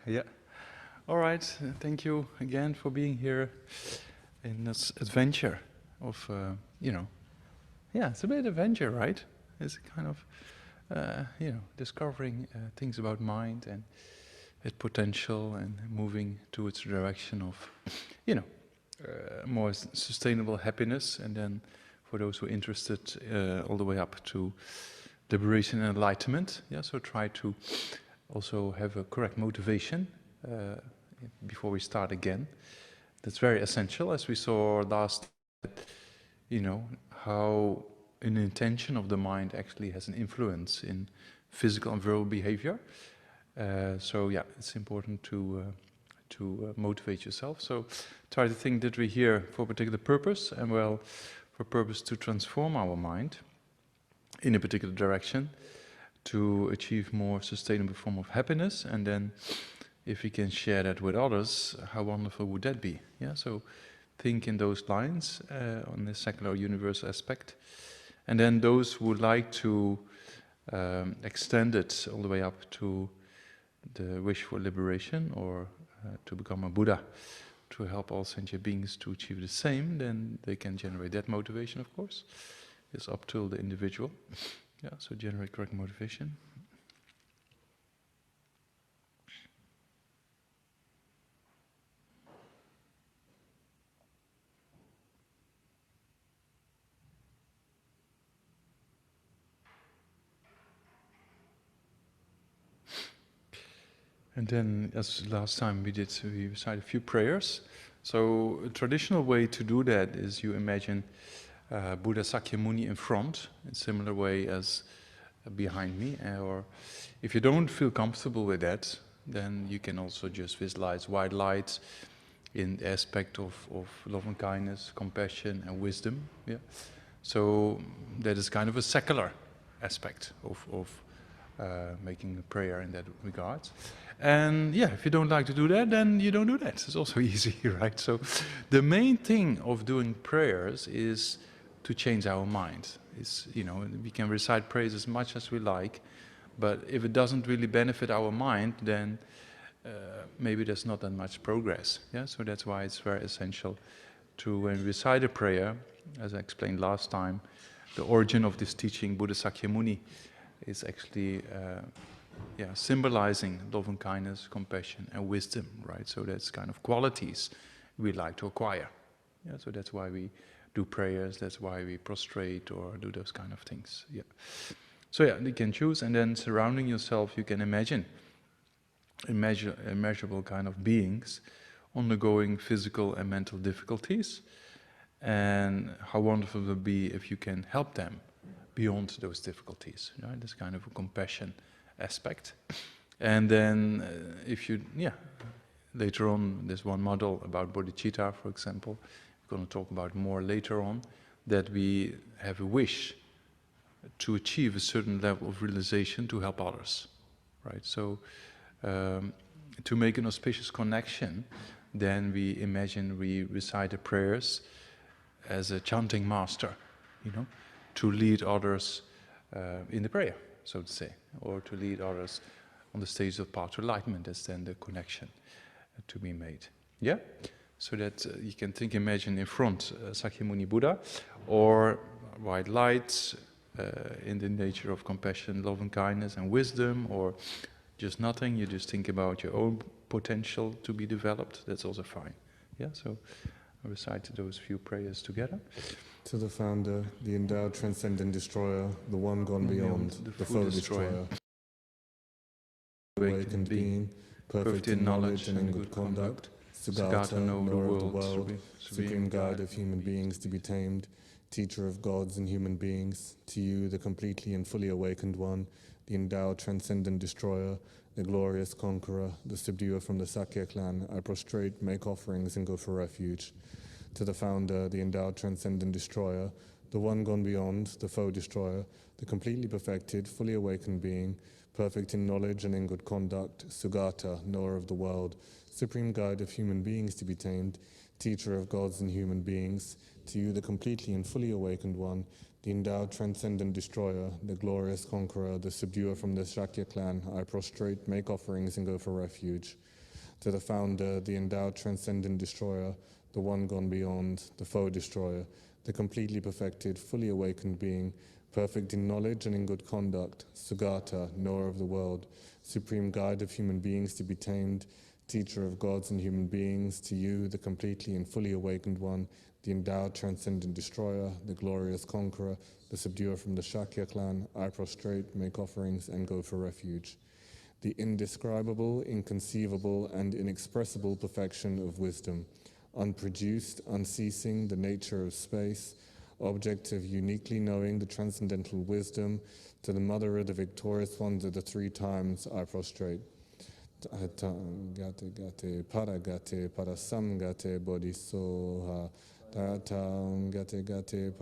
Yeah. All right. Thank you again for being here in this adventure of, yeah, it's a bit adventure, right? It's a kind of, discovering things about mind and its potential and moving towards the direction of, more sustainable happiness. And then for those who are interested, all the way up to liberation and enlightenment. Yeah, so try to also have a correct motivation before we start again. That's very essential, as we saw last, how an intention of the mind actually has an influence in physical and verbal behavior. So yeah, it's important to motivate yourself. So try to think that we're here for a particular purpose, and well, for a purpose to transform our mind in a particular direction, to achieve more sustainable form of happiness. And then if we can share that with others, how wonderful would that be? Yeah, so think in those lines on the secular universal aspect. And then those who would like to extend it all the way up to the wish for liberation, or to become a Buddha, to help all sentient beings to achieve the same, then they can generate that motivation, of course. It's up to the individual. Yeah, so generate correct motivation. And then, as last time we recited a few prayers. So a traditional way to do that is you imagine Buddha Sakyamuni in front, in a similar way as behind me. Or if you don't feel comfortable with that, then you can also just visualize white light in the aspect of love and kindness, compassion and wisdom. Yeah. So that is kind of a secular aspect of making a prayer in that regard. And yeah, if you don't like to do that, then you don't do that. It's also easy, right? So the main thing of doing prayers is to change our mind. It's, we can recite prayers as much as we like, but if it doesn't really benefit our mind, then maybe there's not that much progress. Yeah, so that's why it's very essential to, when we recite a prayer, as I explained last time, the origin of this teaching, Buddha Sakyamuni, is actually symbolizing love and kindness, compassion and wisdom, right? So that's kind of qualities we like to acquire. Yeah, so that's why we do prayers, that's why we prostrate or do those kind of things. Yeah. So yeah, you can choose, and then surrounding yourself, you can imagine immeasurable kind of beings undergoing physical and mental difficulties, and how wonderful it would be if you can help them beyond those difficulties, right? This kind of a compassion aspect. And then if you, later on, there's one model about bodhicitta, for example, we're going to talk about more later on, that we have a wish to achieve a certain level of realization to help others, right? So to make an auspicious connection, then we imagine we recite the prayers as a chanting master, to lead others in the prayer, so to say, or to lead others on the stage of path to enlightenment. That's then the connection to be made. Yeah? So that you can imagine in front Sakyamuni Buddha, or white light in the nature of compassion, love and kindness and wisdom, or just nothing. You just think about your own potential to be developed. That's also fine. Yeah, so I recite those few prayers together. To the founder, the endowed transcendent destroyer, the one gone beyond, the foe destroyer, awakened being, perfect in knowledge and in good conduct, Sugata, knower of the world, supreme guide of human beings to be tamed, teacher of gods and human beings, to you, the completely and fully awakened one, the endowed transcendent destroyer, the glorious conqueror, the subduer from the Sakya clan, I prostrate, make offerings and go for refuge. To the founder, the endowed transcendent destroyer, the one gone beyond, the foe destroyer, the completely perfected, fully awakened being, perfect in knowledge and in good conduct, Sugata, knower of the world, supreme guide of human beings to be tamed, teacher of gods and human beings, to you the completely and fully awakened one, the endowed transcendent destroyer, the glorious conqueror, the subduer from the Shakya clan, I prostrate, make offerings and go for refuge. To the founder, the endowed transcendent destroyer, the one gone beyond, the foe destroyer, the completely perfected, fully awakened being, perfect in knowledge and in good conduct, Sugata, knower of the world, supreme guide of human beings to be tamed, teacher of gods and human beings, to you, the completely and fully awakened one, the endowed transcendent destroyer, the glorious conqueror, the subduer from the Shakya clan, I prostrate, make offerings, and go for refuge. The indescribable, inconceivable, and inexpressible perfection of wisdom, unproduced, unceasing, the nature of space, object of uniquely knowing the transcendental wisdom, to the mother of the victorious ones of the three times, I prostrate. Gate gate parasam gate bodhisoha. Tayata gate gate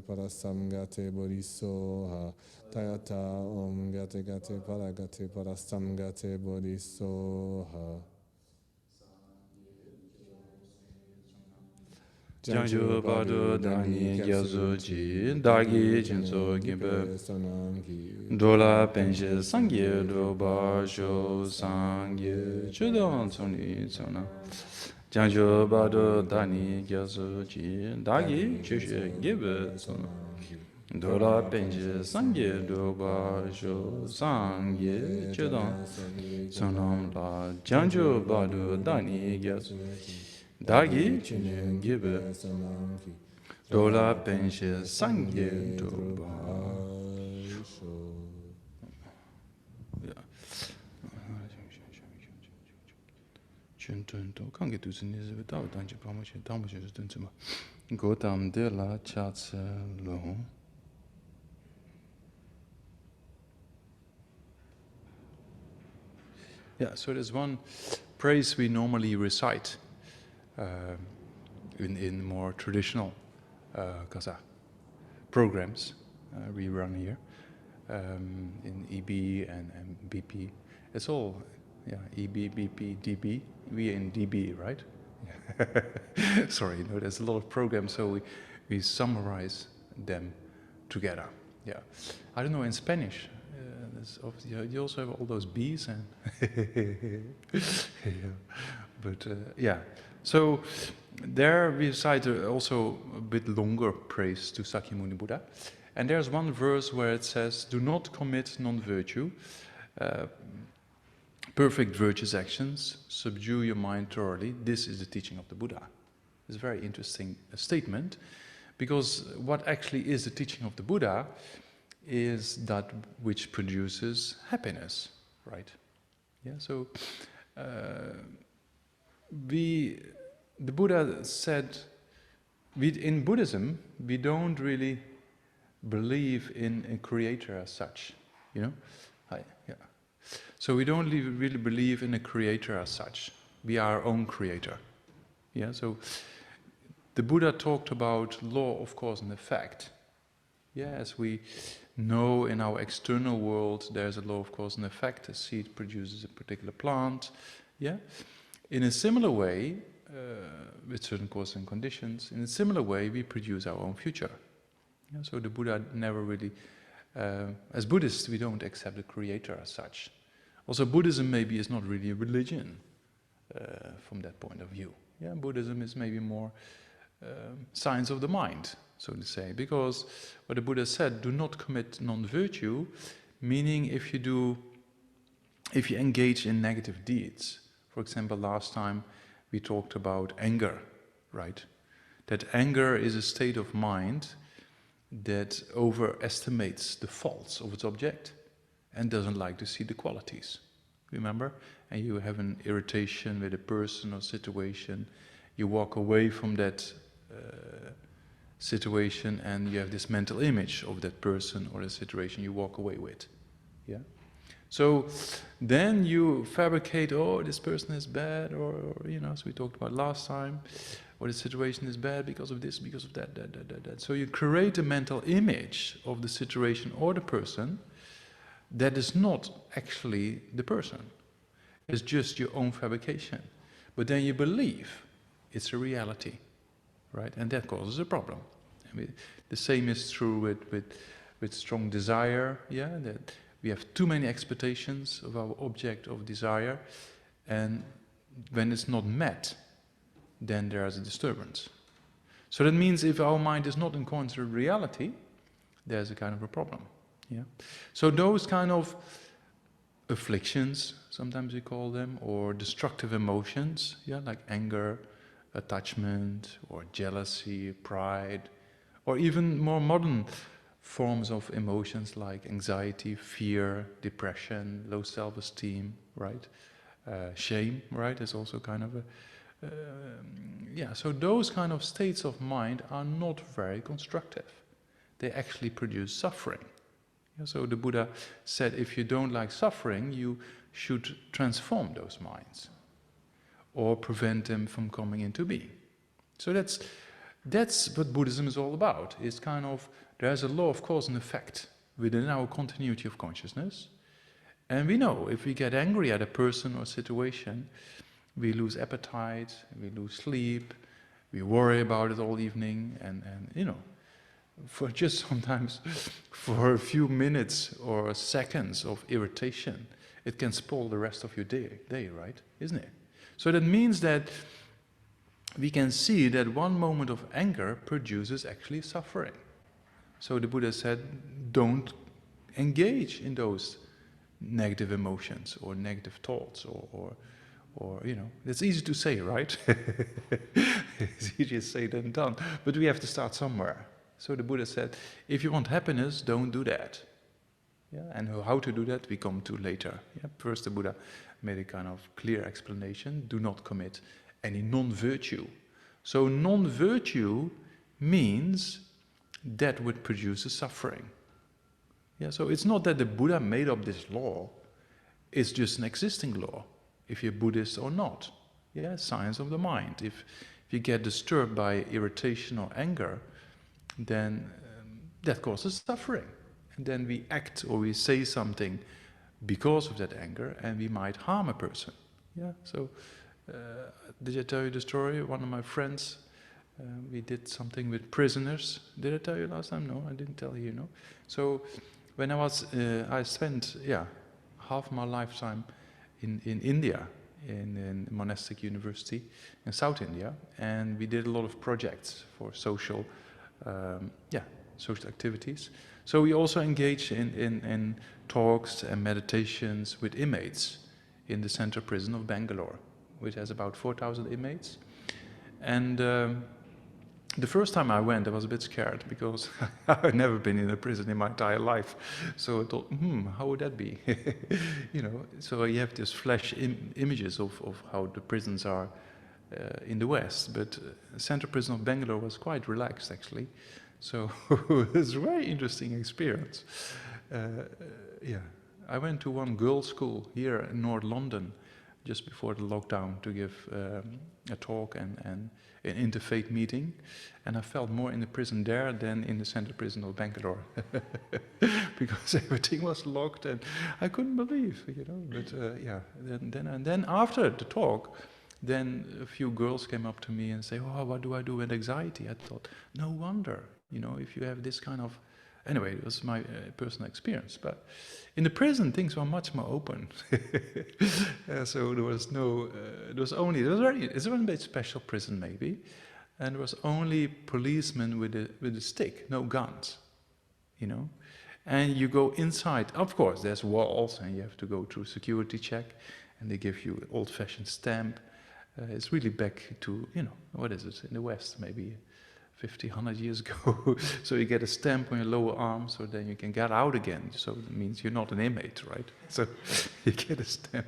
parasam gate bodhisoha. Tayata gate parasam gate bodhisoha. Jangju Badu Dani Gyazu Ji Dagi Jinso Gimbe Dola Penje Sangye Doba Jo Sangye Chudon Tsuni Tsuna Jangju Badu Dani Gyazu Ji Dagi Geshe Gimbe Tsuna Dola Penje Sangye Doba Jo Sangye Chudon Tsunam La Jangju Badu Dani Gyazu Dagi Chunye Gibe Dola Penshe Sangye Doba. Chun to Kangi to Sinis without Danji Promotion, Tamosh is Dunsuma. Gotam de la Chats Lo. Yeah, so there's one praise we normally recite. In more traditional Kazakh programs we run here in EB and BP. It's all, yeah, EB, BP, DB. We in DB, right? Sorry, no, there's a lot of programs, so we summarize them together. Yeah, I don't know in Spanish. You also have all those B's and yeah. But yeah. So there we cite also a bit longer praise to Sakyamuni Buddha. And there's one verse where it says, do not commit non-virtue, perfect virtuous actions, subdue your mind thoroughly. This is the teaching of the Buddha. It's a very interesting statement, because what actually is the teaching of the Buddha is that which produces happiness, right? Yeah, so the Buddha said, in Buddhism, we don't really believe in a creator as such, you know? Yeah. So we don't really believe in a creator as such. We are our own creator. Yeah, so the Buddha talked about law of cause and effect. Yeah, as we know in our external world, there's a law of cause and effect. A seed produces a particular plant. Yeah. In a similar way, with certain causes and conditions, in a similar way, we produce our own future. Yeah, so the Buddha never really, as Buddhists, we don't accept the creator as such. Also, Buddhism maybe is not really a religion from that point of view. Yeah, Buddhism is maybe more science of the mind, so to say, because what the Buddha said, do not commit non-virtue, meaning if you engage in negative deeds. For example, last time we talked about anger, right? That anger is a state of mind that overestimates the faults of its object and doesn't like to see the qualities. Remember? And you have an irritation with a person or situation, you walk away from that situation and you have this mental image of that person or the situation you walk away with. Yeah? So then you fabricate, oh, this person is bad, or you know, as we talked about last time, or the situation is bad because of this, because of that. So you create a mental image of the situation or the person that is not actually the person. It's just your own fabrication. But then you believe it's a reality, right? And that causes a problem. I mean, the same is true with strong desire, yeah, that we have too many expectations of our object of desire, and when it's not met, then there is a disturbance. So that means if our mind is not in contact with reality, there's a kind of a problem. Yeah. So those kind of afflictions, sometimes we call them, or destructive emotions, yeah, like anger, attachment, or jealousy, pride, or even more modern forms of emotions like anxiety, fear, depression, low self-esteem, right? Shame, right, is also kind of a yeah, so those kind of states of mind are not very constructive. They actually produce suffering. Yeah, so the Buddha said if you don't like suffering, you should transform those minds or prevent them from coming into being. So that's what Buddhism is all about. It's kind of, there's a law of cause and effect within our continuity of consciousness. And we know if we get angry at a person or situation, we lose appetite, we lose sleep, we worry about it all evening, and you know, for just sometimes for a few minutes or seconds of irritation, it can spoil the rest of your day, right? Isn't it? So that means that we can see that one moment of anger produces actually suffering. So the Buddha said, don't engage in those negative emotions or negative thoughts or you know, it's easy to say, right? It's easier to say than done, but we have to start somewhere. So the Buddha said, if you want happiness, don't do that. Yeah, and how to do that we come to later. Yeah, first the Buddha made a kind of clear explanation, do not commit any non-virtue. So non-virtue means that which produces suffering. Yeah, so it's not that the Buddha made up this law, it's just an existing law, if you're Buddhist or not. Yeah, science of the mind. If you get disturbed by irritation or anger, then that causes suffering. And then we act or we say something because of that anger, and we might harm a person. Yeah, so did I tell you the story? One of my friends, we did something with prisoners. Did I tell you last time? No, I didn't tell you, no. So when I spent, yeah, half my lifetime in India, in monastic university in South India, and we did a lot of projects for social, social activities. So we also engaged in talks and meditations with inmates in the central prison of Bangalore, which has about 4,000 inmates. And the first time I went, I was a bit scared because I've never been in a prison in my entire life. So I thought, how would that be? You know, so you have these flash images of how the prisons are in the West. But Central Prison of Bangalore was quite relaxed, actually. So it was a very interesting experience. Yeah, I went to one girls' school here in North London just before the lockdown to give a talk and an interfaith meeting, and I felt more in the prison there than in the central prison of Bangalore because everything was locked and I couldn't believe, you know. But yeah, then after the talk, then a few girls came up to me and say, "Oh, what do I do with anxiety?" I thought, no wonder, you know, if you have this kind of. Anyway, it was my personal experience, but in the prison things were much more open. So there was no, it's a very special prison maybe, and there was only policemen with a stick, no guns, you know. And you go inside, of course there's walls and you have to go through security check, and they give you an old-fashioned stamp. It's really back to, you know, what is it, in the West maybe 50, 100 years ago. So you get a stamp on your lower arm, so then you can get out again. So it means you're not an inmate, right? So you get a stamp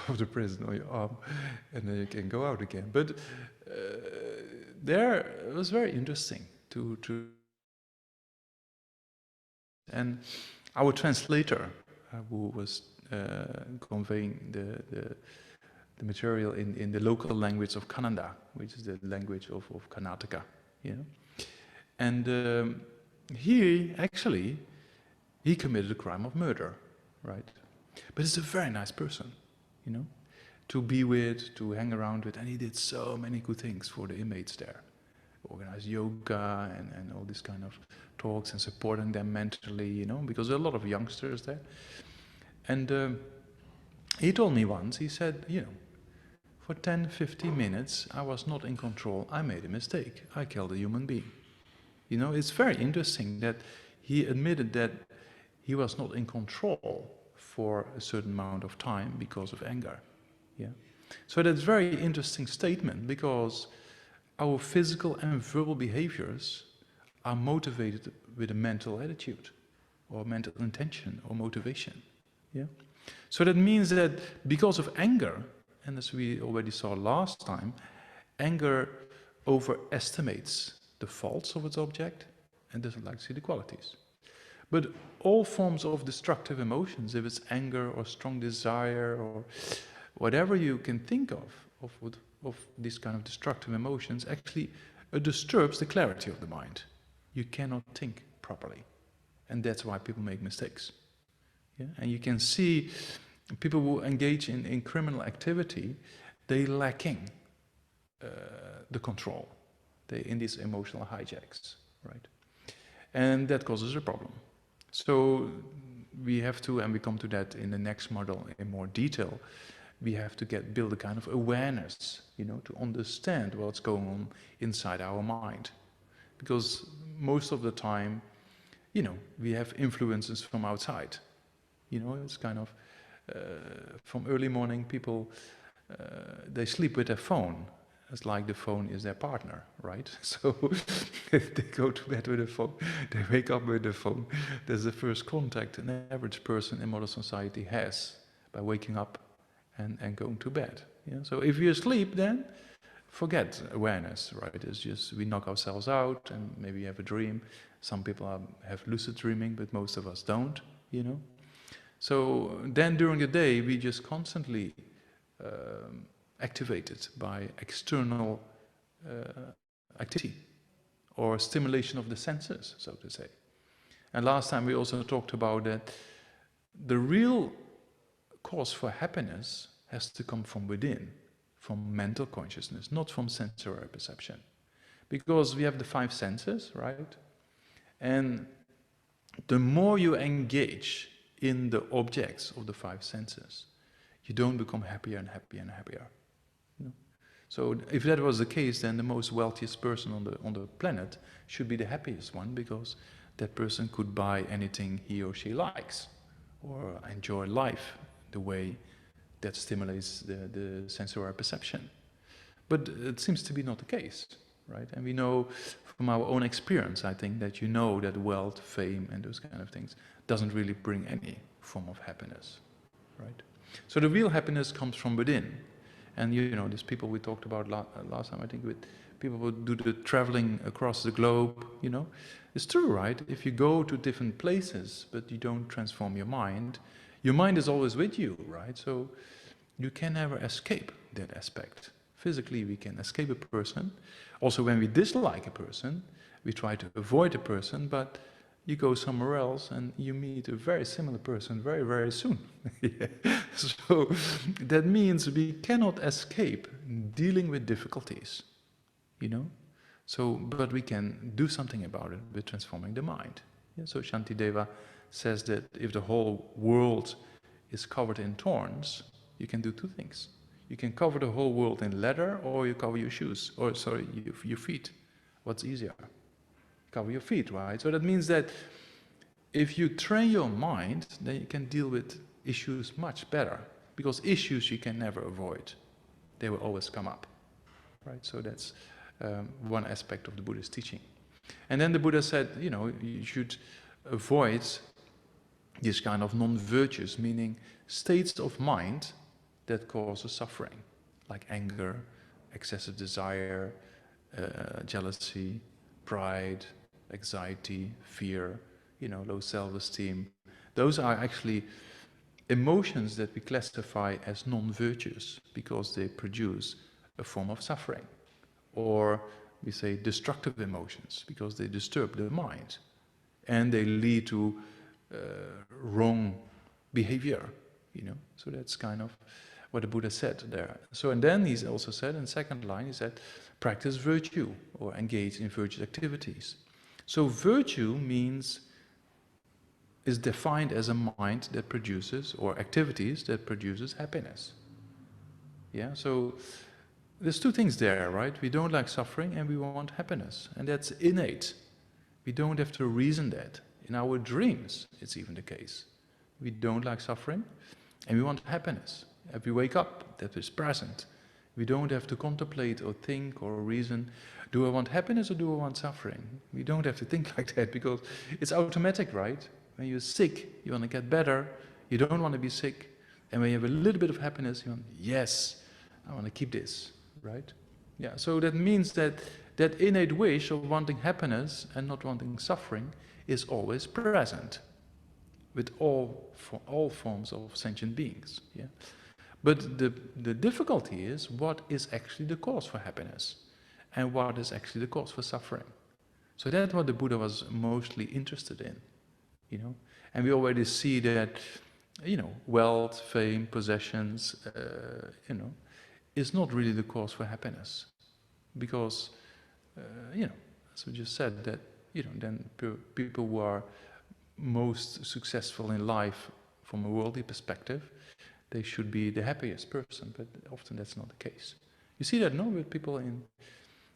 of the prison on your arm, and then you can go out again. But there, it was very interesting to and our translator, who was conveying the material in the local language of Kannada, which is the language of Karnataka. You know? And he committed a crime of murder, right? But he's a very nice person, you know, to be with, to hang around with, and he did so many good things for the inmates there. organize yoga and all these kind of talks and supporting them mentally, you know, because there are a lot of youngsters there. And he told me once, he said, you know, for 10, 15 minutes, I was not in control. I made a mistake. I killed a human being. You know, it's very interesting that he admitted that he was not in control for a certain amount of time because of anger. Yeah. So that's a very interesting statement, because our physical and verbal behaviors are motivated with a mental attitude or mental intention or motivation. Yeah. So that means that because of anger, and as we already saw last time, anger overestimates the faults of its object and doesn't like to see the qualities. But all forms of destructive emotions, if it's anger or strong desire or whatever you can think of these kind of destructive emotions, actually disturbs the clarity of the mind. You cannot think properly. And that's why people make mistakes. Yeah? And you can see people who engage in criminal activity, they lacking the control. They in these emotional hijacks, right? And that causes a problem. So we have to, and we come to that in the next model in more detail, we have to build a kind of awareness, you know, to understand what's going on inside our mind. Because most of the time, you know, we have influences from outside. You know, it's kind of, from early morning, people, they sleep with their phone. It's like the phone is their partner, right? So if they go to bed with a phone, they wake up with the phone. That's the first contact an average person in modern society has by waking up and going to bed. Yeah? So if you're asleep, then forget awareness, right? It's just we knock ourselves out and maybe have a dream. Some people have lucid dreaming, but most of us don't, you know? So then during the day, we just constantly activated by external activity or stimulation of the senses, so to say. And last time we also talked about that the real cause for happiness has to come from within, from mental consciousness, not from sensory perception. Because we have the 5 senses, right? And the more you engage in the objects of the 5 senses, you don't become happier and happier and happier. So if that was the case, then the most wealthiest person on the planet should be the happiest one, because that person could buy anything he or she likes, or enjoy life the way that stimulates the sensory perception. But it seems to be not the case, right? And we know from our own experience, I think, that you know that wealth, fame, and those kind of things doesn't really bring any form of happiness, right? So the real happiness comes from within. And you know, these people we talked about last time, I think, with people who do the traveling across the globe, you know. It's true, right? If you go to different places, but you don't transform your mind is always with you, right? So you can never escape that aspect. Physically, we can escape a person. Also, when we dislike a person, we try to avoid a person, but you go somewhere else and you meet a very similar person very, very soon. Yeah. So that means we cannot escape dealing with difficulties, you know? So, but we can do something about it with transforming the mind. Yeah? So Shantideva says that if the whole world is covered in thorns, you can do 2 things. You can cover the whole world in leather, or you cover your shoes, or sorry, your feet. What's easier? Cover your feet, right? So that means that if you train your mind, then you can deal with issues much better, because issues you can never avoid. They will always come up, right? So that's one aspect of the Buddhist teaching. And then the Buddha said, you know, you should avoid this kind of non-virtues, meaning states of mind that causes suffering, like anger, excessive desire, jealousy, pride, anxiety, fear, you know, low self-esteem. Those are actually emotions that we classify as non-virtuous because they produce a form of suffering. Or we say destructive emotions because they disturb the mind and they lead to wrong behavior, you know. So that's kind of what the Buddha said there. So, and then he's also said in the second line, he said, practice virtue or engage in virtuous activities. So virtue is defined as a mind that produces, or activities that produces happiness. Yeah, so there's two things there, right? We don't like suffering and we want happiness, and that's innate. We don't have to reason that. In our dreams, it's even the case. We don't like suffering and we want happiness. If we wake up, that is present. We don't have to contemplate or think or reason, do I want happiness or do I want suffering? We don't have to think like that because it's automatic, right? When you're sick, you want to get better, you don't want to be sick. And when you have a little bit of happiness, you want, yes, I want to keep this, right? Yeah, so that means that that innate wish of wanting happiness and not wanting suffering is always present with all forms of sentient beings. Yeah? But the difficulty is, what is actually the cause for happiness? And what is actually the cause for suffering? So that's what the Buddha was mostly interested in, you know. And we already see that, you know, wealth, fame, possessions, you know, is not really the cause for happiness. Because, you know, as we just said, that, you know, then people who are most successful in life from a worldly perspective, they should be the happiest person, but often that's not the case. You see that, no, with people in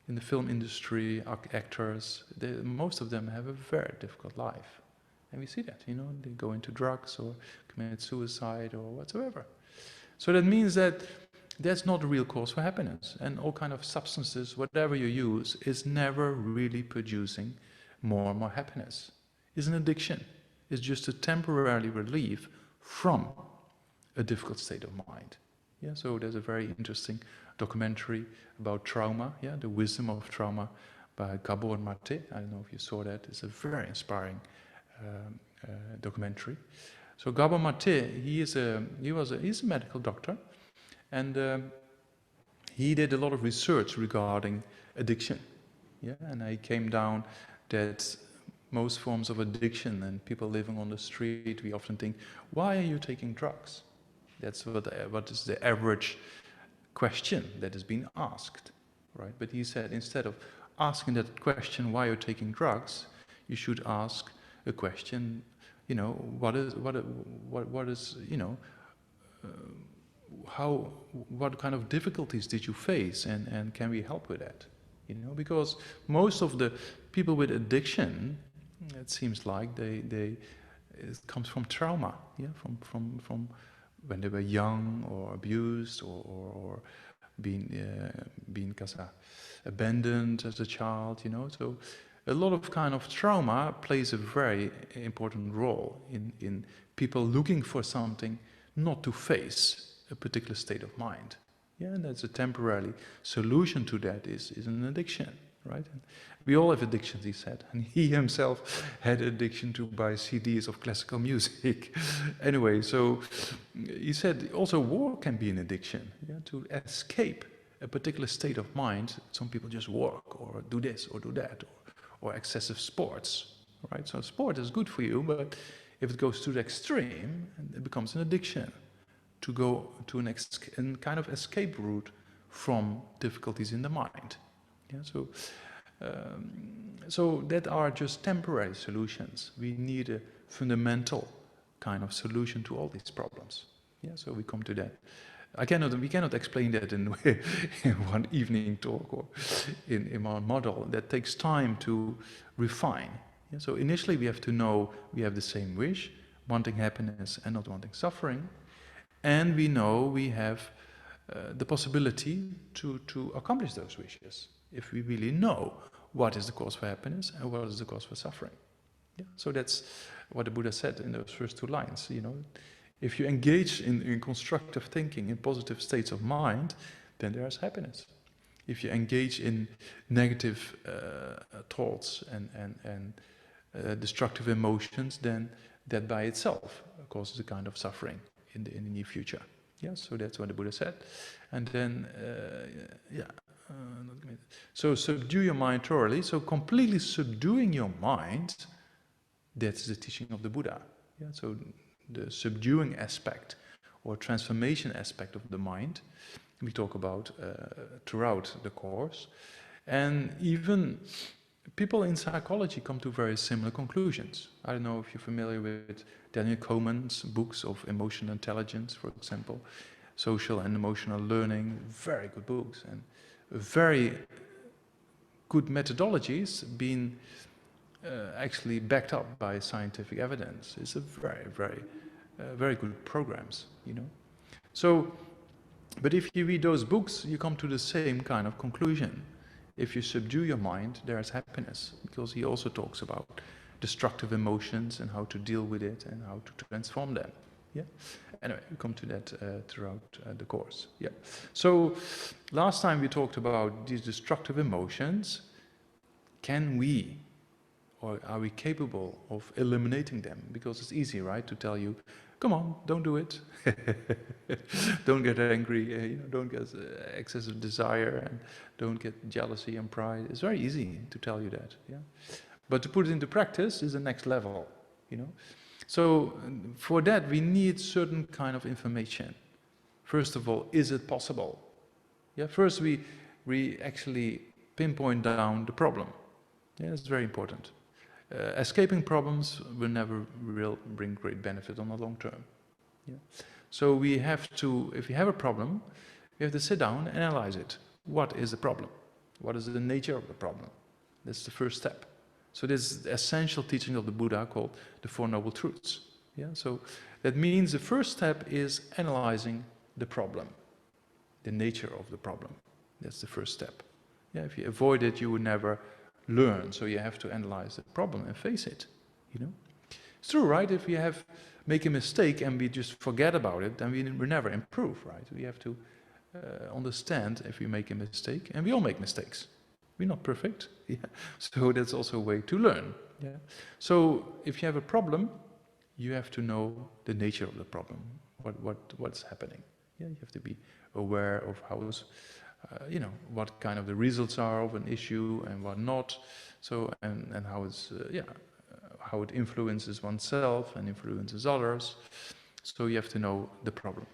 the film industry, actors, most of them have a very difficult life. And we see that, you know, they go into drugs or commit suicide or whatsoever. So that means that that's not the real cause for happiness. And all kind of substances, whatever you use, is never really producing more and more happiness. It's an addiction. It's just a temporary relief from a difficult state of mind. Yeah, so there's a very interesting documentary about trauma, yeah, the wisdom of trauma by Gabor Mate. I don't know if you saw that. It's a very inspiring documentary. So Gabor Mate, he's a medical doctor, and he did a lot of research regarding addiction. Yeah, and he came down that most forms of addiction and people living on the street, we often think, why are you taking drugs? That's what is the average question that is being asked, right? But he said, instead of asking that question, why you're taking drugs, you should ask a question, you know, what is, you know, what kind of difficulties did you face, and can we help with that? You know, because most of the people with addiction, it seems like it comes from trauma, yeah, from when they were young or abused or being abandoned as a child, you know. So a lot of kind of trauma plays a very important role in people looking for something not to face a particular state of mind. Yeah, and that's a temporary solution to that is an addiction, right? And we all have addictions, he said, and he himself had addiction to buy CDs of classical music. Anyway, so he said also war can be an addiction, yeah, to escape a particular state of mind. Some people just work or do this or do that, or excessive sports, right? So sport is good for you, but if it goes to the extreme, it becomes an addiction to go to a kind of escape route from difficulties in the mind. Yeah, so that are just temporary solutions. We need a fundamental kind of solution to all these problems. Yeah, so we come to that. We cannot explain that in one evening talk or in one model. That takes time to refine. Yeah, so initially we have to know we have the same wish, wanting happiness and not wanting suffering. And we know we have the possibility to accomplish those wishes if we really know what is the cause for happiness and what is the cause for suffering. Yeah? So that's what the Buddha said in those first two lines. You know, if you engage in constructive thinking, in positive states of mind, then there is happiness. If you engage in negative thoughts and destructive emotions, then that by itself causes a kind of suffering in the near future. Yeah, so that's what the Buddha said. And then, so subdue your mind thoroughly. So completely subduing your mind, that's the teaching of the Buddha. Yeah, so the subduing aspect or transformation aspect of the mind, we talk about throughout the course. And even people in psychology come to very similar conclusions. I don't know if you're familiar with Daniel Kahneman's books of emotional intelligence, for example, social and emotional learning, very good books, and very good methodologies being actually backed up by scientific evidence. It's a very good programs, you know. So, but if you read those books, you come to the same kind of conclusion. If you subdue your mind, there is happiness, because he also talks about destructive emotions and how to deal with it and how to transform them. Yeah. Anyway, we come to that throughout the course. Yeah. So last time we talked about these destructive emotions. Can we, or are we capable of eliminating them? Because it's easy, right, to tell you, come on, don't do it. Don't get angry, you know, don't get excessive desire, and don't get jealousy and pride. It's very easy to tell you that, yeah. But to put it into practice is the next level, you know. So for that we need certain kind of information. First of all, is it possible? Yeah. First we actually pinpoint down the problem. Yeah, it's very important. Escaping problems will never bring great benefit on the long term. Yeah. So we have to, if we have a problem, we have to sit down and analyze it. What is the problem? What is the nature of the problem? That's the first step. So this is the essential teaching of the Buddha called the Four Noble Truths. Yeah. So that means the first step is analyzing the problem, the nature of the problem. That's the first step. Yeah. If you avoid it, you would never learn. So you have to analyze the problem and face it. You know, it's true, right? If we make a mistake and we just forget about it, then we never improve, right? We have to understand if we make a mistake, and we all make mistakes. We're not perfect. Yeah. So that's also a way to learn. Yeah. So if you have a problem, you have to know the nature of the problem. What's happening? Yeah. You have to be aware of you know, what kind of the results are of an issue and what not. So and how it's how it influences oneself and influences others. So you have to know the problem.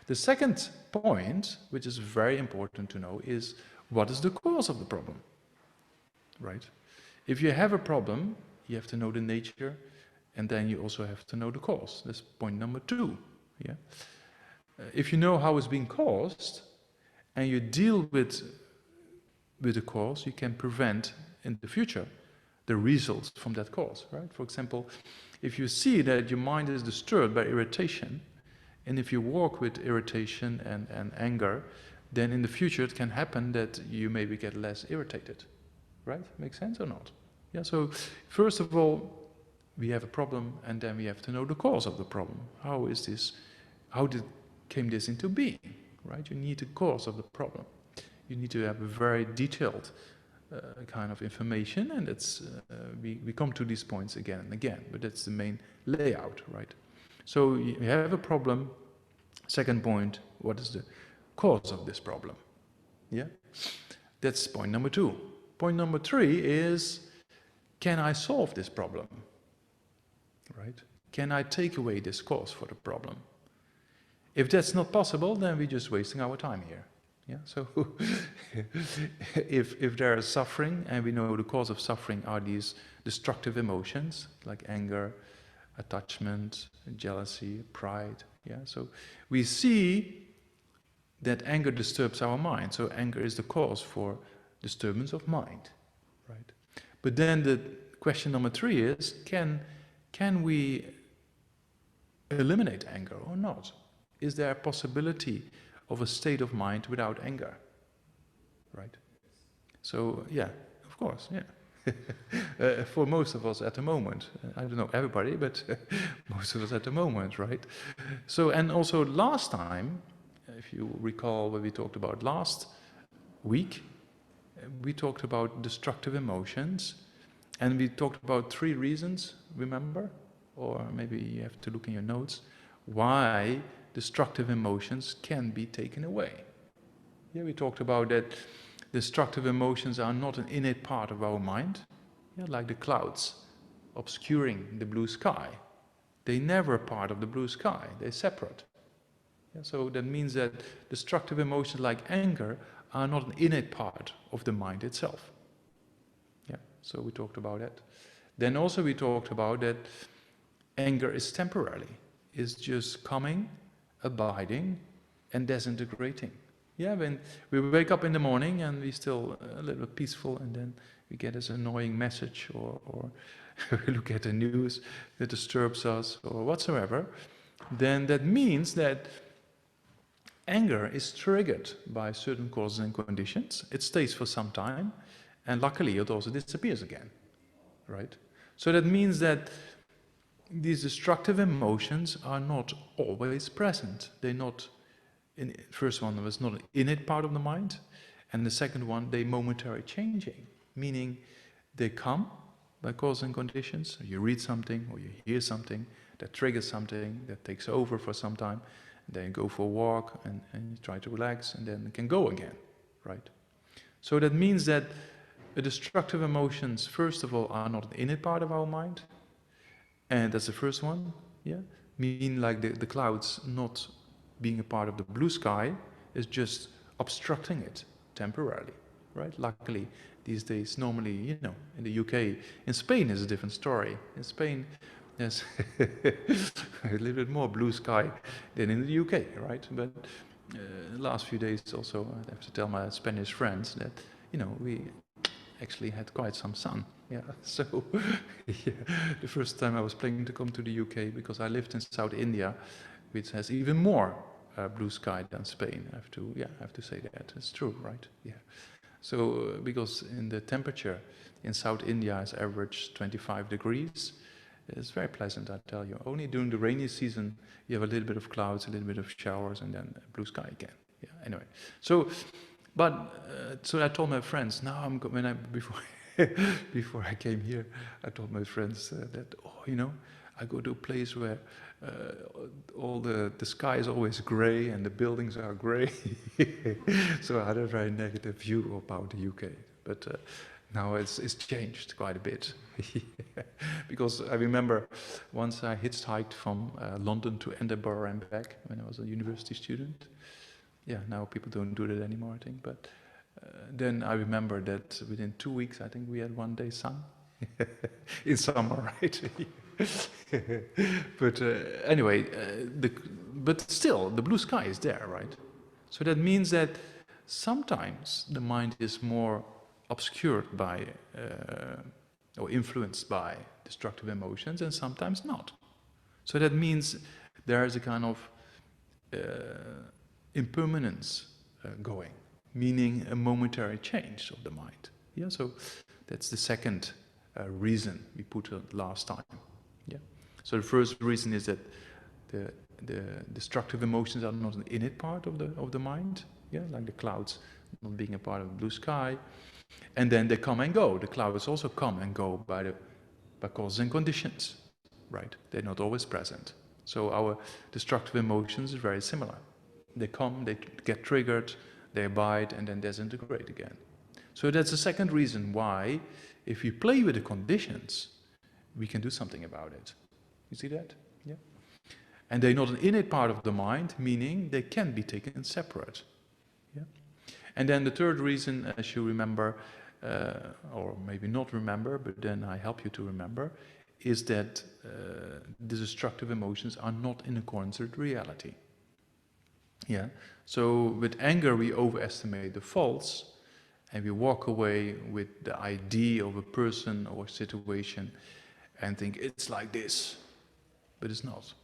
The second point, which is very important to know, is what is the cause of the problem, right? If you have a problem, you have to know the nature, and then you also have to know the cause. That's point number 2. Yeah. If you know how it's being caused, and you deal with the cause, you can prevent in the future the results from that cause, right? For example, if you see that your mind is disturbed by irritation, and if you walk with irritation and anger, then in the future it can happen that you maybe get less irritated, right? Make sense or not? Yeah, so first of all, we have a problem, and then we have to know the cause of the problem. How is this, came this into being, right? You need the cause of the problem. You need to have a very detailed kind of information, and it's we come to these points again and again, but that's the main layout, right? So you have a problem. Second point, what is the cause of this problem? Yeah, that's point number 2. Point number 3 is, can I solve this problem? Right? Can I take away this cause for the problem? If that's not possible, then we're just wasting our time here. Yeah. So if there is suffering, and we know the cause of suffering are these destructive emotions like anger, attachment, jealousy, pride. Yeah. So we see that anger disturbs our mind. So anger is the cause for disturbance of mind, right? But then the question number 3 is, can we eliminate anger or not? Is there a possibility of a state of mind without anger, right? So yeah, of course, yeah. For most of us at the moment, I don't know everybody, but most of us at the moment, right? So, and also last time, if you recall what we talked about last week, we talked about destructive emotions, and we talked about 3 reasons, remember? Or maybe you have to look in your notes, why destructive emotions can be taken away. Yeah, we talked about that destructive emotions are not an innate part of our mind, yeah, like the clouds obscuring the blue sky. They're never part of the blue sky, they're separate. Yeah, so that means that destructive emotions like anger are not an innate part of the mind itself. Yeah, so we talked about that. Then also we talked about that anger is temporary, is just coming, abiding, and disintegrating. Yeah, when we wake up in the morning and we still a little bit peaceful, and then we get this annoying message, or we look at the news that disturbs us, or whatsoever, then that means that anger is triggered by certain causes and conditions. It stays for some time, and luckily it also disappears again, right? So that means that these destructive emotions are not always present. They're not, first one was not an innate part of the mind, and the second one, they momentarily changing, meaning they come by causes and conditions. You read something or you hear something that triggers something that takes over for some time, and then you go for a walk and you try to relax, and then it can go again, right? So that means that the destructive emotions, first of all, are not an innate part of our mind, and that's the first one, yeah? Mean like the clouds not being a part of the blue sky is just obstructing it temporarily, right? Luckily, these days, normally, you know, in the UK, in Spain is a different story. In Spain, there's a little bit more blue sky than in the UK, right? But the last few days also, I have to tell my Spanish friends that, you know, we actually had quite some sun. Yeah, so yeah, the first time I was planning to come to the UK, because I lived in South India, which has even more blue sky than Spain. I have to say that. It's true, right? Yeah. So because in the temperature in South India is average 25 degrees, it's very pleasant, I tell you. Only during the rainy season you have a little bit of clouds, a little bit of showers, and then blue sky again. Yeah. Anyway, so so I told my friends. Now before before I came here, I told my friends that, oh, you know, I go to a place where all the sky is always gray and the buildings are gray. So I had a very negative view about the UK. But now it's changed quite a bit. Because I remember once I hitchhiked from London to Edinburgh and back when I was a university student. Yeah, now people don't do that anymore, I think. But then I remember that within 2 weeks, I think we had 1 day sun. In summer, right? But anyway, but still, the blue sky is there, right? So that means that sometimes the mind is more obscured by or influenced by destructive emotions, and sometimes not. So that means there is a kind of impermanence going, meaning a momentary change of the mind. Yeah, so that's the second reason we put last time. Yeah. So the first reason is that the destructive emotions are not an innate part of the mind. Yeah, like the clouds not being a part of the blue sky, and then they come and go. The clouds also come and go by causes and conditions, right? They're not always present. So our destructive emotions is very similar. They come, they get triggered, they abide, and then disintegrate again. So that's the second reason why, if we play with the conditions, we can do something about it. You see that? Yeah. And they're not an innate part of the mind, meaning they can be taken separate. Yeah. And then the third reason, as you remember, or maybe not remember, but then I help you to remember, is that the destructive emotions are not in accordance with reality. Yeah. So with anger, we overestimate the faults, and we walk away with the idea of a person or situation and think it's like this, but it's not.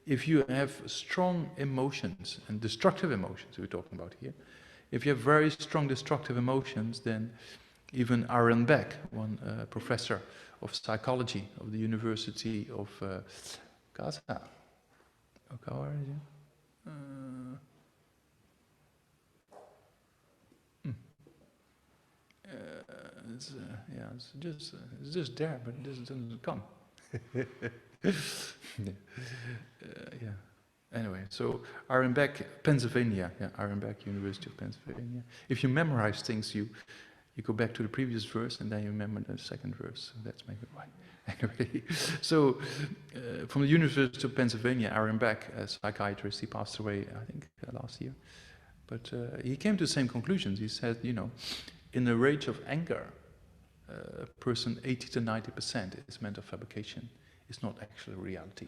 If you have strong emotions, and destructive emotions we're talking about here, if you have very strong destructive emotions, then even Aaron Beck, one professor of psychology of the University of Gaza, where is he? It's just there, but it doesn't come. Yeah. Anyway, so Aaron Beck, Pennsylvania. Yeah, Aaron Beck, University of Pennsylvania. If you memorize things, you go back to the previous verse and then you remember the second verse. So that's maybe why. Anyway, so from the University of Pennsylvania, Aaron Beck, a psychiatrist, he passed away, I think, last year. But he came to the same conclusions. He said, you know, in the rage of anger, a person 80 to 90% is mental fabrication. It's not actually reality.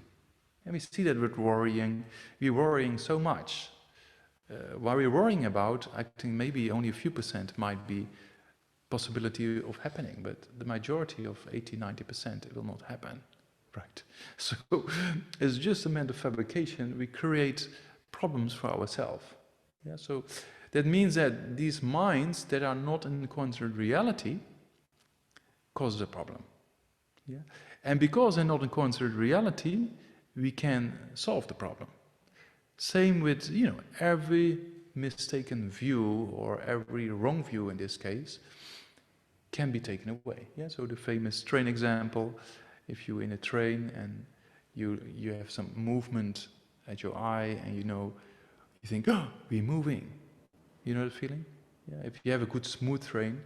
And we see that with worrying. We're worrying so much. While we're worrying about, I think maybe only a few percent might be possibility of happening, but the majority of 80-90% it will not happen, right? So it's just a mental fabrication. We create problems for ourselves. Yeah, so that means that these minds that are not in accordance with reality cause a problem. Yeah, and because they're not in accordance with reality, we can solve the problem. Same with, you know, every mistaken view or every wrong view in this case can be taken away. Yeah, so the famous train example, if you're in a train and you have some movement at your eye and you think, oh, we're moving. You know the feeling? Yeah, if you have a good smooth train,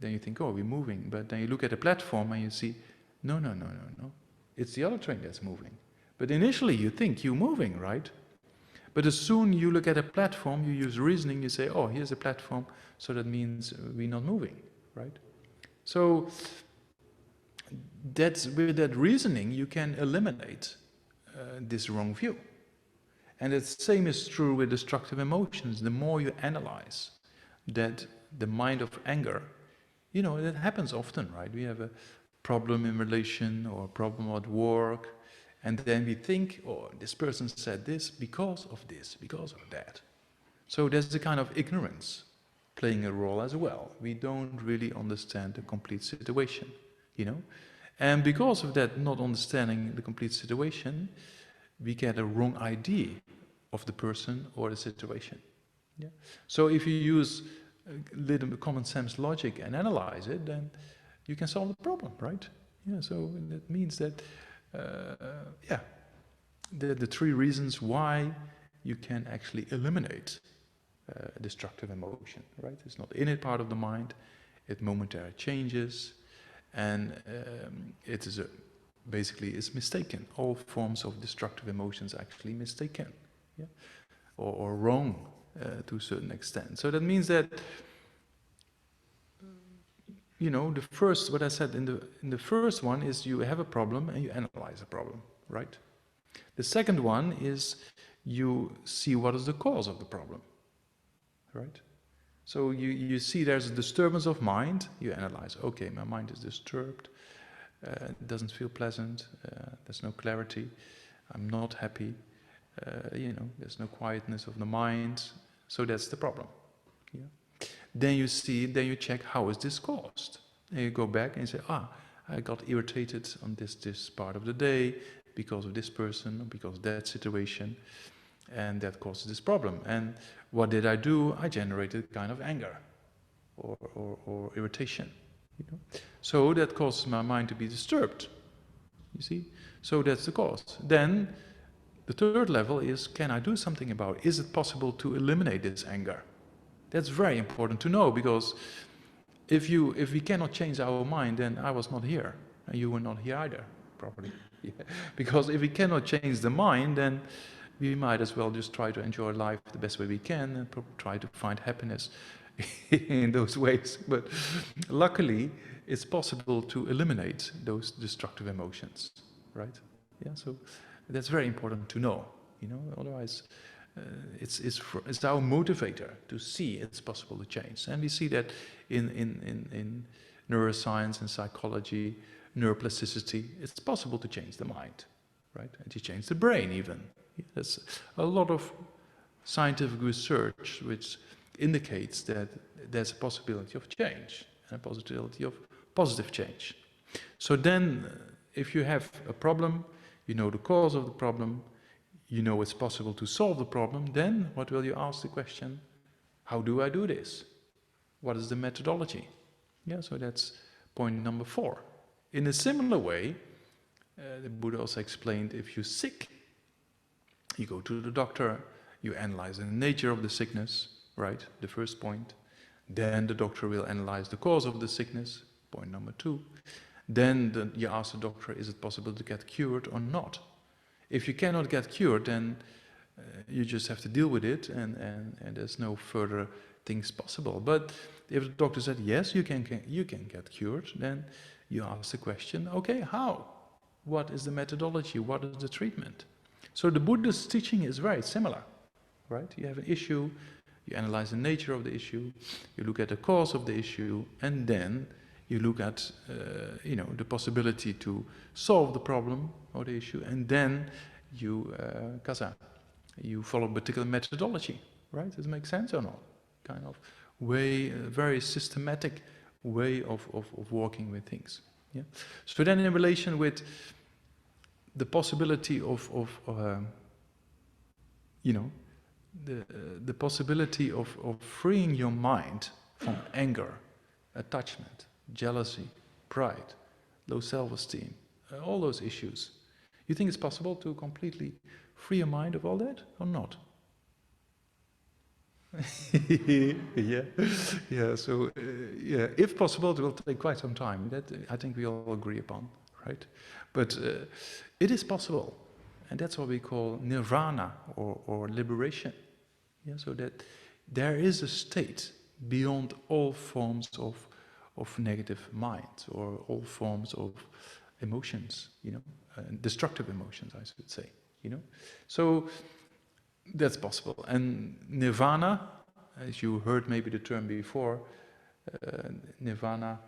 then you think, oh, we're moving. But then you look at the platform and you see, no. It's the other train that's moving. But initially you think you're moving, right? But as soon you look at a platform, you use reasoning, you say, oh, here's a platform, so that means we're not moving, right? So that's with that reasoning you can eliminate this wrong view. And the same is true with destructive emotions. The more you analyze that the mind of anger, you know, that happens often, right? We have a problem in relation or a problem at work, and then we think, oh, this person said this, because of that. So there's the kind of ignorance playing a role as well. We don't really understand the complete situation, you know? And because of that not understanding the complete situation, we get a wrong idea of the person or the situation. Yeah? So if you use a little common sense logic and analyze it, then you can solve the problem, right? Yeah, so that means that, the three reasons why you can actually eliminate destructive emotion, right? It's not in it part of the mind, it momentarily changes, and it is basically is mistaken. All forms of destructive emotions are actually mistaken, yeah? or wrong to a certain extent. So that means that, you know, the first, what I said in the first one is you have a problem and you analyze a problem, right? The second one is you see what is the cause of the problem, right? So you see there's a disturbance of mind, you analyze, okay, my mind is disturbed, it doesn't feel pleasant, there's no clarity, I'm not happy, you know, there's no quietness of the mind, so that's the problem. Yeah? Then you see, then you check how is this caused. And you go back and you say, I got irritated on this part of the day because of this person, because of that situation, and that causes this problem. And what did I do? I generated kind of anger or irritation. You know? So that causes my mind to be disturbed. You see? So that's the cause. Then the third level is, can I do something about it? Is it possible to eliminate this anger? That's very important to know, because if we cannot change our mind, then I was not here, and you were not here either, probably. Yeah. Because if we cannot change the mind, then we might as well just try to enjoy life the best way we can and try to find happiness in those ways. But luckily, it's possible to eliminate those destructive emotions, right? Yeah. So that's very important to know. You know, otherwise, it's our motivator to see it's possible to change, and we see that in neuroscience and psychology, neuroplasticity. It's possible to change the mind, right? And to change the brain even. There's a lot of scientific research which indicates that there's a possibility of change and a possibility of positive change. So then, if you have a problem, you know the cause of the problem, you know it's possible to solve the problem, then what will you ask the question? How do I do this? What is the methodology? Yeah, so that's point number 4. In a similar way, the Buddha also explained, if you're sick, you go to the doctor, you analyze the nature of the sickness, right? The first point. Then the doctor will analyze the cause of the sickness, point number 2. Then you ask the doctor, is it possible to get cured or not? If you cannot get cured, then you just have to deal with it, and there's no further things possible. But if the doctor said, yes, you can get cured, then you ask the question, okay, how? What is the methodology? What is the treatment? So the Buddha's teaching is very similar, right? You have an issue, you analyze the nature of the issue, you look at the cause of the issue, and then you look at the possibility to solve the problem or the issue, and then you you follow a particular methodology, right? Does it make sense or not? Kind of way, very systematic way of working with things. Yeah. So then, in relation with the possibility of the possibility of freeing your mind from anger, attachment, jealousy, pride, low self-esteem, all those issues. You think it's possible to completely free your mind of all that or not? yeah. So if possible, it will take quite some time. That I think we all agree upon, right? But it is possible, and that's what we call nirvana or liberation. Yeah, so that there is a state beyond all forms of negative minds or all forms of emotions, destructive emotions, I should say, So that's possible. And nirvana, as you heard maybe the term before, nirvana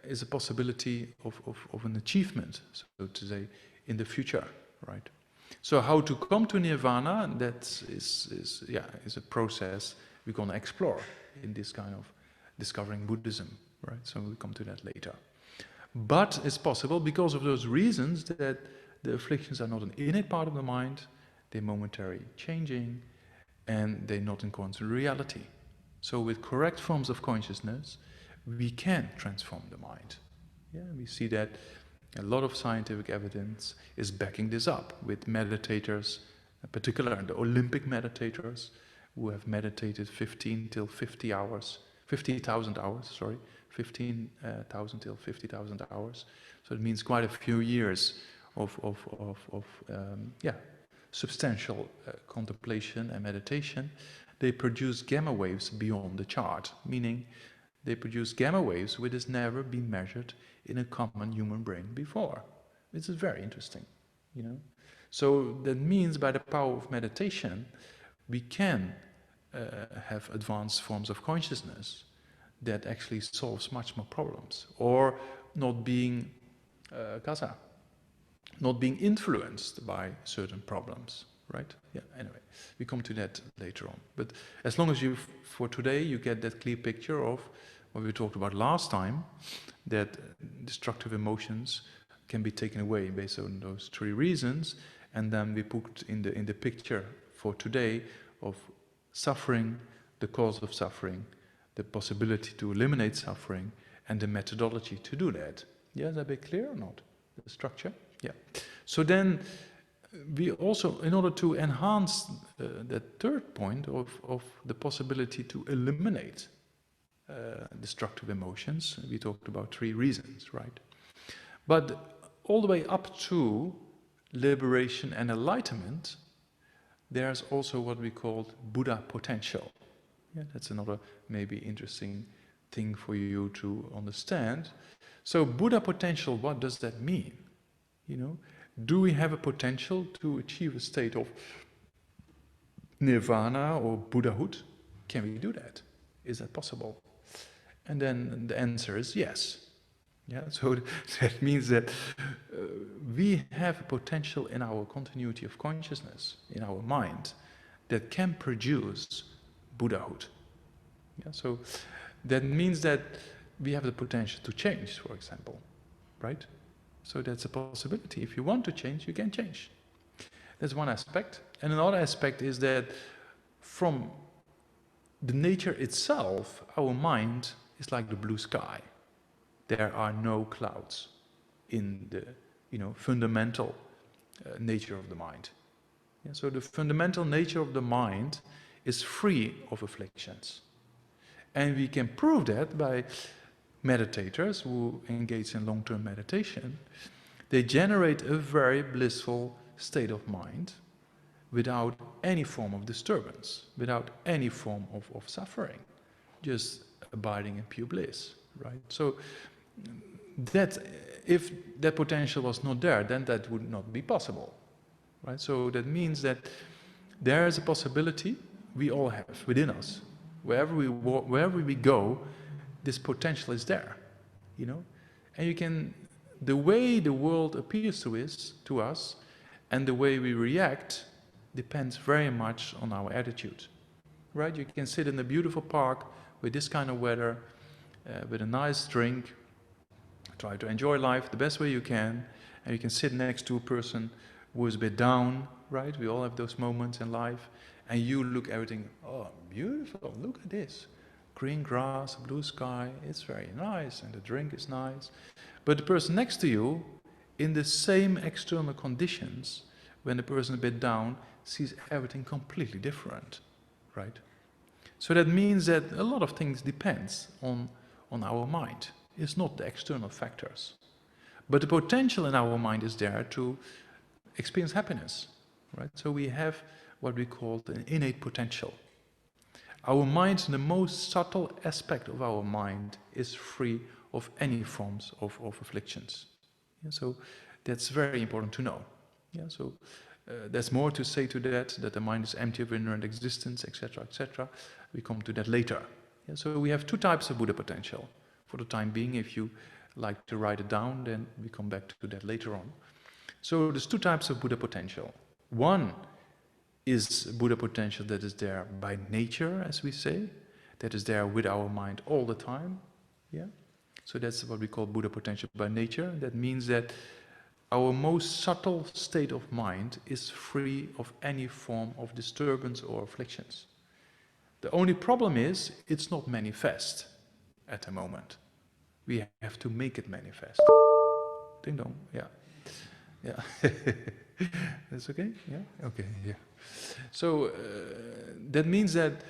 is a possibility of an achievement, so to say, in the future, right? So how to come to nirvana, that is a process we're going to explore in this kind of discovering Buddhism, right? So we'll come to that later. But it's possible because of those reasons that the afflictions are not an innate part of the mind, they're momentary changing, and they're not in accordance with reality. So with correct forms of consciousness, we can transform the mind. Yeah, we see that a lot of scientific evidence is backing this up with meditators, in particular the Olympic meditators, who have meditated 15,000 till 50,000 hours. So it means quite a few years of substantial contemplation and meditation. They produce gamma waves beyond the chart, meaning they produce gamma waves which has never been measured in a common human brain before. This is very interesting, So that means by the power of meditation, we can have advanced forms of consciousness that actually solves much more problems, or not being not being influenced by certain problems, right? Yeah, anyway, we come to that later on. But as long as for today, you get that clear picture of what we talked about last time, that destructive emotions can be taken away based on those three reasons, and then we put in the picture for today of suffering, the cause of suffering, the possibility to eliminate suffering, and the methodology to do that. Yeah, is that a bit clear or not? The structure? Yeah. So then we also, in order to enhance the third point of the possibility to eliminate destructive emotions, we talked about three reasons, right? But all the way up to liberation and enlightenment, there's also what we call Buddha potential. Yeah, that's another maybe interesting thing for you to understand. So Buddha potential, what does that mean? Do we have a potential to achieve a state of nirvana or Buddhahood? Can we do that? Is that possible? And then the answer is yes. Yeah, so that means that we have a potential in our continuity of consciousness, in our mind, that can produce Buddhahood. Yeah, so that means that we have the potential to change, for example, right? So that's a possibility. If you want to change, you can change. That's one aspect. And another aspect is that from the nature itself, our mind is like the blue sky. There are no clouds in the fundamental nature of the mind. Yeah, so the fundamental nature of the mind is free of afflictions. And we can prove that by meditators who engage in long-term meditation, they generate a very blissful state of mind without any form of disturbance, without any form of suffering, just abiding in pure bliss, right? So that, if that potential was not there, then that would not be possible, right? So that means that there is a possibility we all have within us. Wherever we walk, wherever we go, this potential is there, you know? And you can, the way the world appears to us and the way we react depends very much on our attitude, right? You can sit in a beautiful park with this kind of weather, with a nice drink, try to enjoy life the best way you can, and you can sit next to a person who is a bit down, right? We all have those moments in life, and you look everything, oh, beautiful, look at this. Green grass, blue sky, it's very nice, and the drink is nice. But the person next to you, in the same external conditions, when the person is a bit down, sees everything completely different, right? So that means that a lot of things depends on our mind. It's not the external factors. But the potential in our mind is there to experience happiness, right? So we have what we call an innate potential. Our mind, the most subtle aspect of our mind, is free of any forms of afflictions. Yeah, so that's very important to know. Yeah, so there's more to say to that the mind is empty of inherent existence, etc., etc. We come to that later. Yeah, so we have two types of Buddha potential. For the time being, if you like to write it down, then we come back to that later on. So there's two types of Buddha potential. One is Buddha potential that is there by nature, as we say, that is there with our mind all the time. Yeah. So that's what we call Buddha potential by nature. That means that our most subtle state of mind is free of any form of disturbance or afflictions. The only problem is it's not manifest at the moment. We have to make it manifest. Ding dong, yeah. Yeah. That's okay? Yeah? Okay, yeah. So that means that,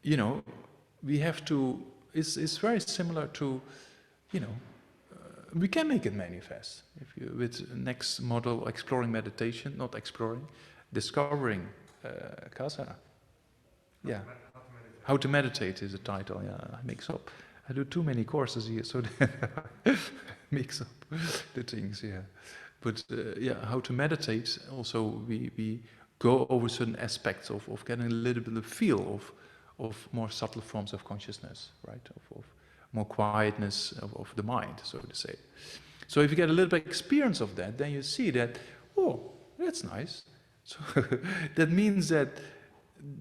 you know, we have to, it's very similar to, you know, we can make it manifest. If you, with next model, exploring meditation, not exploring, discovering Kasa. Yeah. How to meditate is the title, yeah, I mix up. I do too many courses here, so I mix up the things, yeah. But yeah, how to meditate, also we go over certain aspects of getting a little bit of feel of more subtle forms of consciousness, right? Of more quietness of the mind, so to say. So if you get a little bit experience of that, then you see that, oh, that's nice. So that means that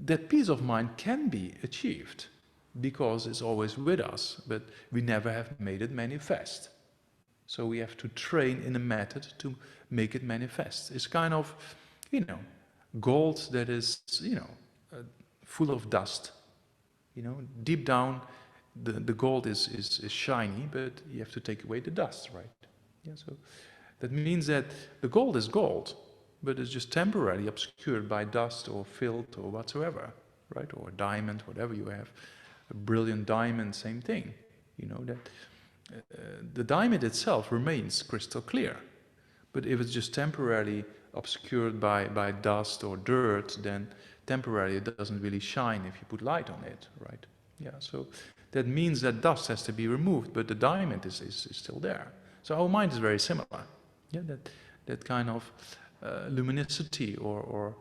that peace of mind can be achieved because it's always with us, but we never have made it manifest. So we have to train in a method to make it manifest. It's kind of, you know, gold that is, you know, full of dust. You know, deep down, the gold is shiny, but you have to take away the dust, right? Yeah, so that means that the gold is gold, but it's just temporarily obscured by dust or filth or whatsoever, right? Or a diamond, whatever you have. A brilliant diamond, same thing. You know, that the diamond itself remains crystal clear. But if it's just temporarily obscured by dust or dirt, then temporarily it doesn't really shine if you put light on it, right? Yeah, so that means that dust has to be removed, but the diamond is still there. So our mind is very similar. Yeah, that kind of luminosity, or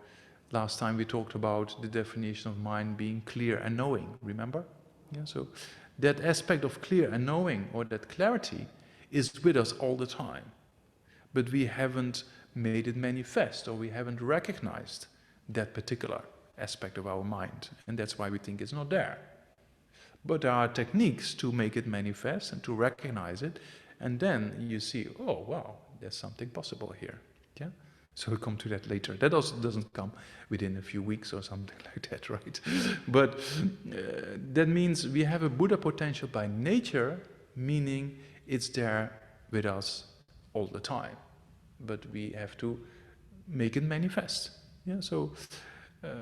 last time we talked about the definition of mind being clear and knowing, remember? Yeah, so that aspect of clear and knowing, or that clarity, is with us all the time. But we haven't made it manifest, or we haven't recognized that particular aspect of our mind. And that's why we think it's not there. But there are techniques to make it manifest and to recognize it. And then you see, oh, wow, there's something possible here. Yeah? So we'll come to that later. That also doesn't come within a few weeks or something like that, right? But that means we have a Buddha potential by nature, meaning it's there with us all the time. But we have to make it manifest. Yeah, so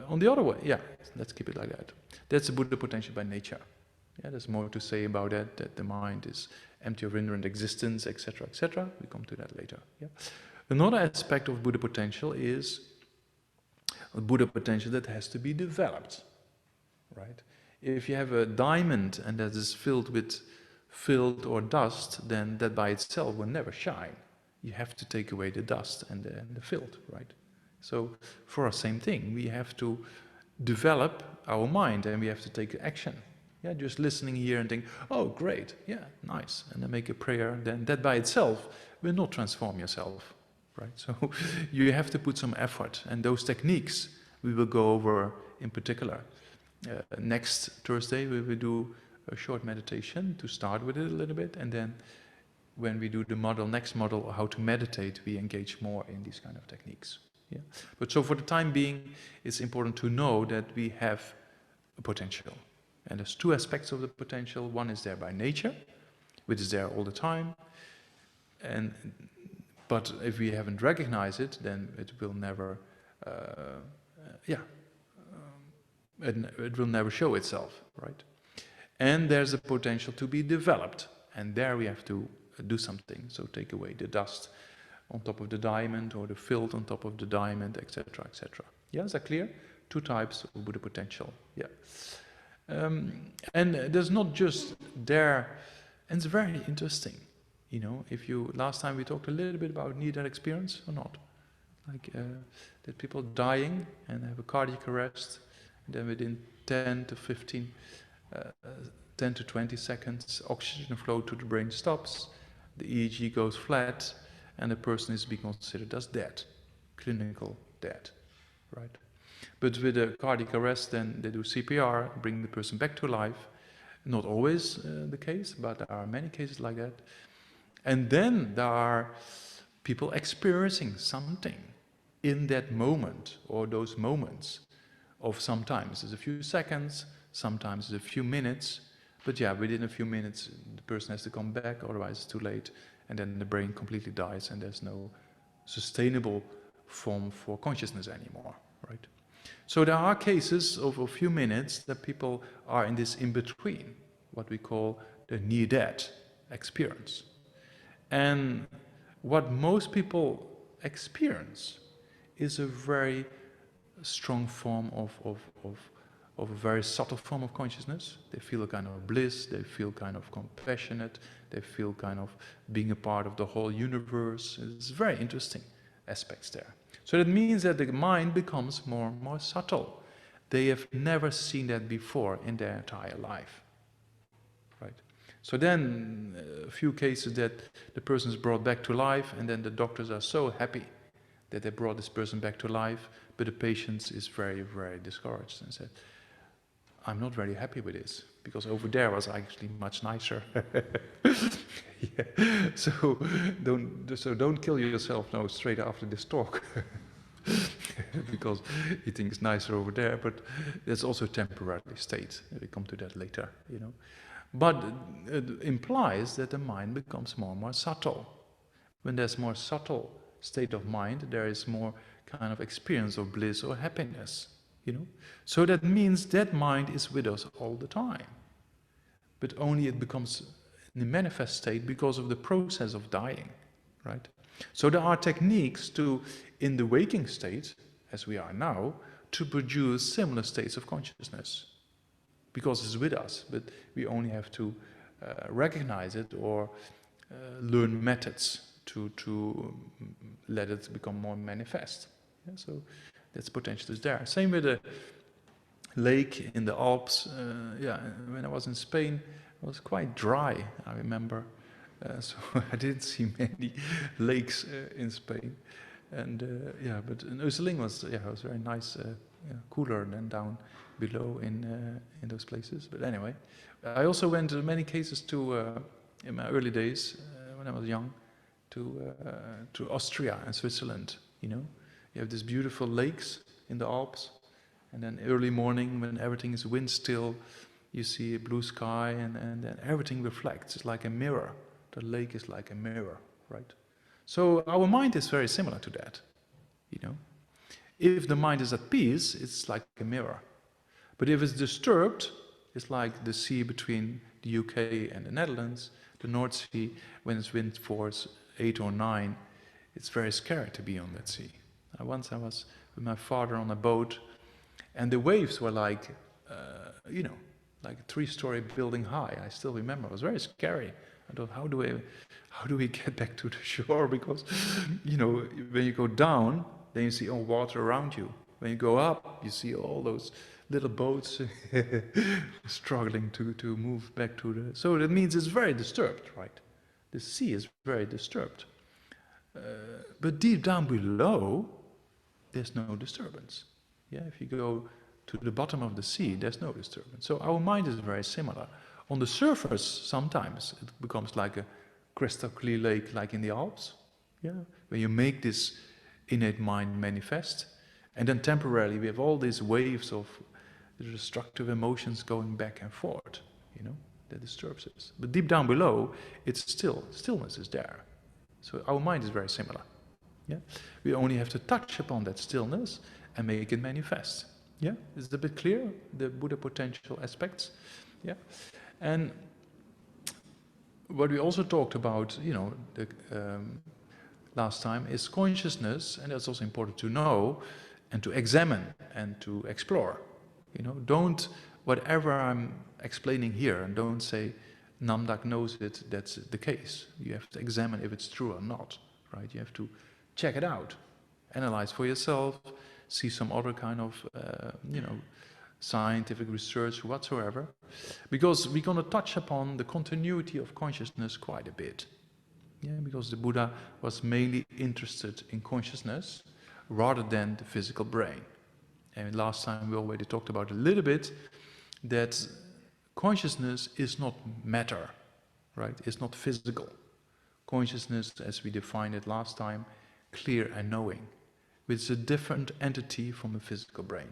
on the other way, yeah, let's keep it like that. That's the Buddha potential by nature. Yeah, there's more to say about that the mind is empty of inherent existence, etc., etc. We come to that later. Yeah. Another aspect of Buddha potential is a Buddha potential that has to be developed, right? If you have a diamond and that is filled with filth or dust, then that by itself will never shine. You have to take away the dust and the filth, right? So for us, same thing. We have to develop our mind and we have to take action. Yeah, just listening here and think, oh, great, yeah, nice, and then make a prayer, then that by itself will not transform yourself, right? So you have to put some effort, and those techniques we will go over in particular. Next Thursday we will do a short meditation to start with it a little bit, and then when we do the next model, how to meditate, we engage more in these kind of techniques. Yeah. But so for the time being, it's important to know that we have a potential. And there's two aspects of the potential. One is there by nature, which is there all the time. But if we haven't recognized it, then it will never, it will never show itself, right? And there's a potential to be developed. And there we have to do something. So take away the dust on top of the diamond or the filth on top of the diamond, etc., etc. Yeah, is that clear? Two types of Buddha potential. Yeah. And there's not just there, and it's very interesting. You know, if you, last time we talked a little bit about near-death experience or not? Like that people dying and have a cardiac arrest, and then within 10 to 20 seconds, oxygen flow to the brain stops, the EEG goes flat, and the person is being considered as dead, clinical dead, right? But with a cardiac arrest, then they do CPR, bring the person back to life. Not always the case, but there are many cases like that. And then there are people experiencing something in that moment, or those moments of sometimes it's a few seconds, sometimes it's a few minutes, but yeah, within a few minutes the person has to come back, otherwise it's too late, and then the brain completely dies and there's no sustainable form for consciousness anymore, right? So there are cases of a few minutes that people are in this in-between, what we call the near-death experience. And what most people experience is a very strong form of a very subtle form of consciousness. They feel a kind of bliss, they feel kind of compassionate, they feel kind of being a part of the whole universe. It's very interesting aspects there. So that means that the mind becomes more and more subtle. They have never seen that before in their entire life, right? So then a few cases that the person is brought back to life, and then the doctors are so happy that they brought this person back to life, but the patient is very, very discouraged and said, I'm not very happy with this, because over there was actually much nicer. Yeah. So don't kill yourself now straight after this talk. Because you think it's nicer over there, but that's also a temporary state. We come to that later, you know. But it implies that the mind becomes more and more subtle. When there's more subtle state of mind, there is more kind of experience of bliss or happiness, you know. So that means that mind is with us all the time. But only it becomes in the manifest state because of the process of dying, right? So there are techniques to, in the waking state, as we are now, to produce similar states of consciousness. Because it's with us, but we only have to recognize it or learn methods to let it become more manifest. Yeah, so that's potential is there. Same with the lake in the Alps. Yeah, when I was in Spain, it was quite dry, I remember. So I didn't see many lakes in Spain. And yeah, but in Ösling was, yeah, it was very nice, cooler than down below in those places. But anyway, I also went in many cases to, in my early days, when I was young, to Austria and Switzerland, you know. You have these beautiful lakes in the Alps, and then early morning when everything is wind still, you see a blue sky and then everything reflects. It's like a mirror. The lake is like a mirror, right? So our mind is very similar to that, you know. If the mind is at peace, it's like a mirror. But if it's disturbed, It's like the sea between the UK and the Netherlands, the North Sea. When it's wind force 8 or 9, it's very scary to be on that sea. Once I was with my father on a boat, and the waves were like, you know, like a 3-story building high. I still remember. It was very scary. I thought, how do we get back to the shore? Because, you know, when you go down, then you see all water around you. When you go up, you see all those little boats struggling to move back to the... So that means it's very disturbed, right? The sea is very disturbed. But deep down below, there's no disturbance. Yeah, if you go to the bottom of the sea, there's no disturbance. So our mind is very similar. On the surface, sometimes it becomes like a crystal clear lake, like in the Alps. Yeah, where you make this innate mind manifest, and then temporarily we have all these waves of destructive emotions going back and forth. You know, that disturbs us. But deep down below, it's still, stillness is there. So our mind is very similar. Yeah, we only have to touch upon that stillness and make it manifest. Yeah, is it a bit clear, the Buddha potential aspects? Yeah, and what we also talked about, you know, the, last time is consciousness, and that's also important to know and to examine and to explore. You know, don't, whatever I'm explaining here, and don't say Namdak knows it, that's the case. You have to examine if it's true or not, right? You have to check it out, analyze for yourself, see some other kind of, you know, scientific research whatsoever, because we're going to touch upon the continuity of consciousness quite a bit. Yeah, because the Buddha was mainly interested in consciousness rather than the physical brain. And last time we already talked about a little bit that consciousness is not matter, right? It's not physical. Consciousness, as we defined it last time, clear and knowing, which is a different entity from the physical brain.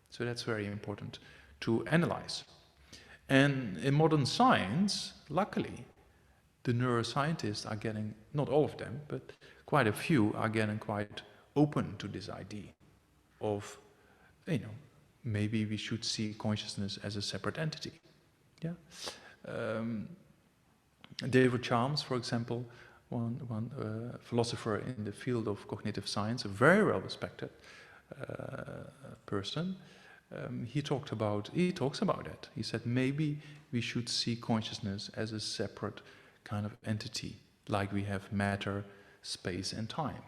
So that's very important to analyze. And in modern science, luckily, the neuroscientists are getting, not all of them, but quite a few are getting quite open to this idea of, you know, maybe we should see consciousness as a separate entity. Yeah. David Chalmers, for example, one philosopher in the field of cognitive science, a very well-respected person, he talks about it. He said maybe we should see consciousness as a separate kind of entity, like we have matter, space, and time.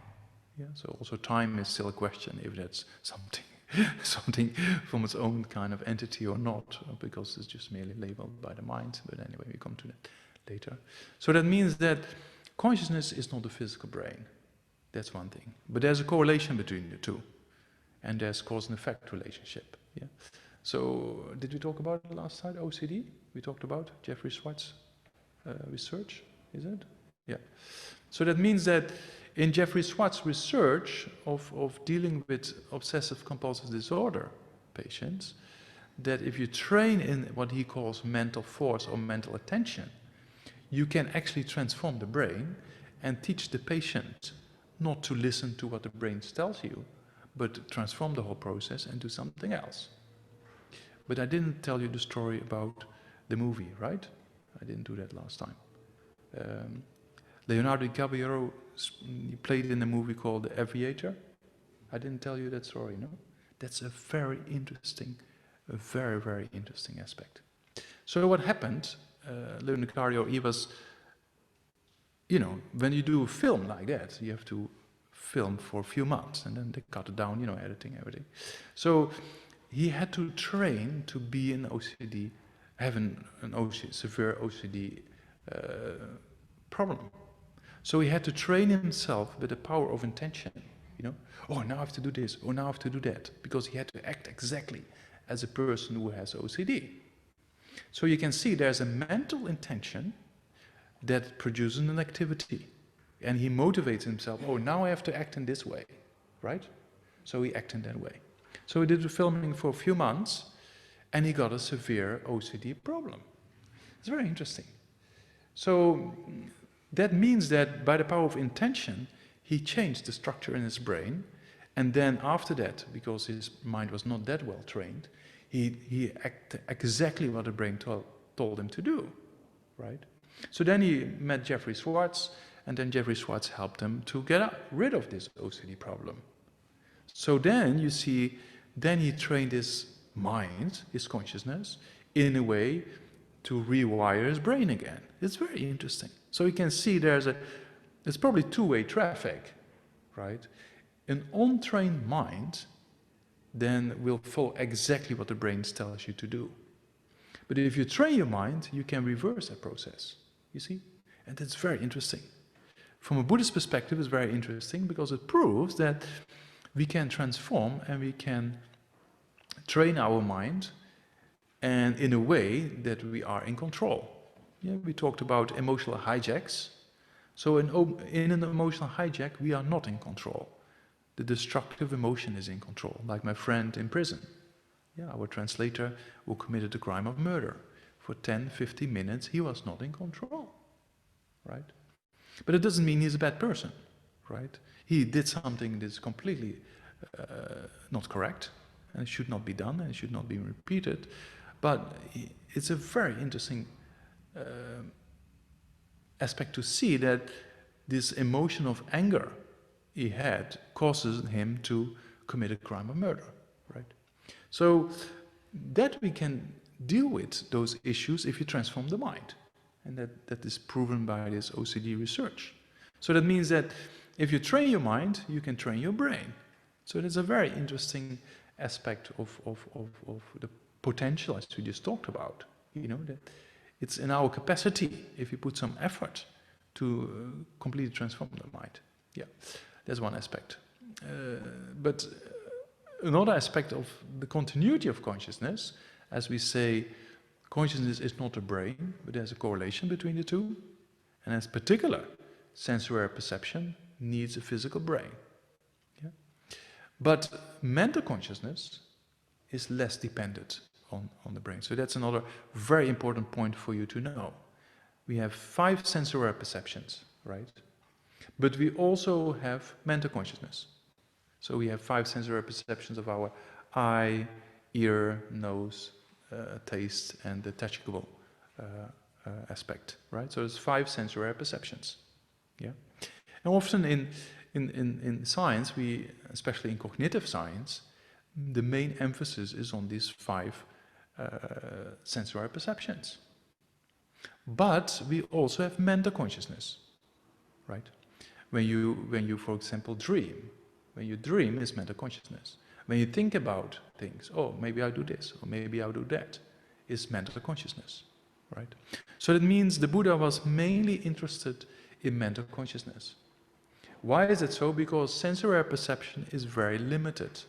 Yeah. So also time is still a question if that's something from its own kind of entity or not, because it's just merely labeled by the mind. But anyway, we come to that later. So that means that consciousness is not the physical brain. That's one thing. But there's a correlation between the two. And there's cause and effect relationship. Yeah. So did we talk about it last time, OCD? We talked about Jeffrey Schwartz's research, is it? Yeah. So that means that in Jeffrey Schwartz's research of dealing with obsessive compulsive disorder patients, that if you train in what he calls mental force or mental attention, you can actually transform the brain and teach the patient not to listen to what the brain tells you, but transform the whole process and do something else. But I didn't tell you the story about the movie, right? I didn't do that last time. Leonardo DiCaprio played in a movie called The Aviator. I didn't tell you that story, no? That's a very, very interesting aspect. So what happened, Leonardo DiCaprio, he was, you know, when you do a film like that, you have to film for a few months, and then they cut it down, you know, editing, everything. So he had to train to be an OCD, have an severe OCD problem. So he had to train himself with the power of intention, you know. Oh, now I have to do this, or now I have to do that, because he had to act exactly as a person who has OCD. So you can see there's a mental intention that produces an activity. And he motivates himself, oh, now I have to act in this way, right? So he acted in that way. So he did the filming for a few months, and he got a severe OCD problem. It's very interesting. So that means that by the power of intention, he changed the structure in his brain, and then after that, because his mind was not that well trained, He acted exactly what the brain told him to do, right? So then he met Jeffrey Schwartz, and then Jeffrey Schwartz helped him to get rid of this OCD problem. So then you see, then he trained his mind, his consciousness, in a way to rewire his brain again. It's very interesting. So you can see it's probably two-way traffic, right? An untrained mind then will follow exactly what the brain tells you to do. But if you train your mind, you can reverse that process, you see? And that's very interesting. From a Buddhist perspective, it's very interesting because it proves that we can transform and we can train our mind, and in a way that we are in control. Yeah, we talked about emotional hijacks. So in an emotional hijack, we are not in control. The destructive emotion is in control, like my friend in prison. Yeah, our translator who committed the crime of murder. For 10, 15 minutes, he was not in control, right? But it doesn't mean he's a bad person, right? He did something that's completely not correct, and it should not be done, and it should not be repeated. But it's a very interesting aspect to see that this emotion of anger he had causes him to commit a crime of murder, right? So that we can deal with those issues if you transform the mind. And that is proven by this OCD research. So that means that if you train your mind, you can train your brain. So that's a very interesting aspect of the potential, as we just talked about. You know, that it's in our capacity, if you put some effort, to completely transform the mind. Yeah, that's one aspect. But another aspect of the continuity of consciousness, as we say, consciousness is not a brain, but there's a correlation between the two. And as particular, sensory perception needs a physical brain. Yeah? But mental consciousness is less dependent on the brain. So that's another very important point for you to know. We have 5 sensory perceptions, right? But we also have mental consciousness. So we have 5 sensory perceptions of our eye, ear, nose, taste, and the touchable aspect, right? So there's 5 sensory perceptions. Yeah, and often in science, especially in cognitive science, the main emphasis is on these 5 sensory perceptions. But we also have mental consciousness, right? When you, for example, dream. When you dream, is mental consciousness. When you think about things, oh, maybe I'll do this, or maybe I'll do that, is mental consciousness, right? So that means the Buddha was mainly interested in mental consciousness. Why is it so? Because sensory perception is very limited.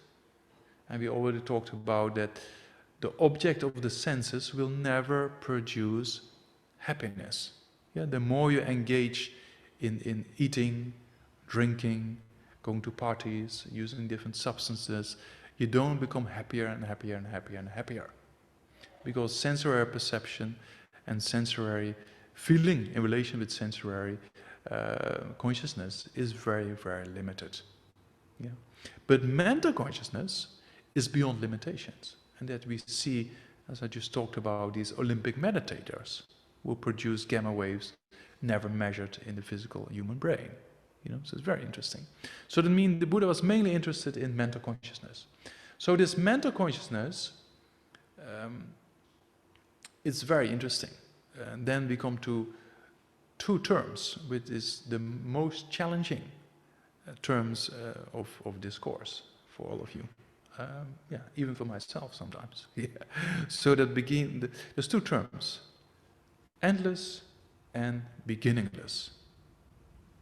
And we already talked about that the object of the senses will never produce happiness. Yeah, the more you engage in eating, drinking, going to parties, using different substances, you don't become happier and happier and happier and happier. Because sensory perception and sensory feeling in relation with sensory consciousness is very, very limited. Yeah. But mental consciousness is beyond limitations. And that we see, as I just talked about, these Olympic meditators who produce gamma waves never measured in the physical human brain. You know, so it's very interesting. So that means the Buddha was mainly interested in mental consciousness. So this mental consciousness is very interesting. And then we come to 2 terms, which is the most challenging terms of discourse for all of you. Yeah, even for myself sometimes. Yeah. So that there's 2 terms, endless and beginningless,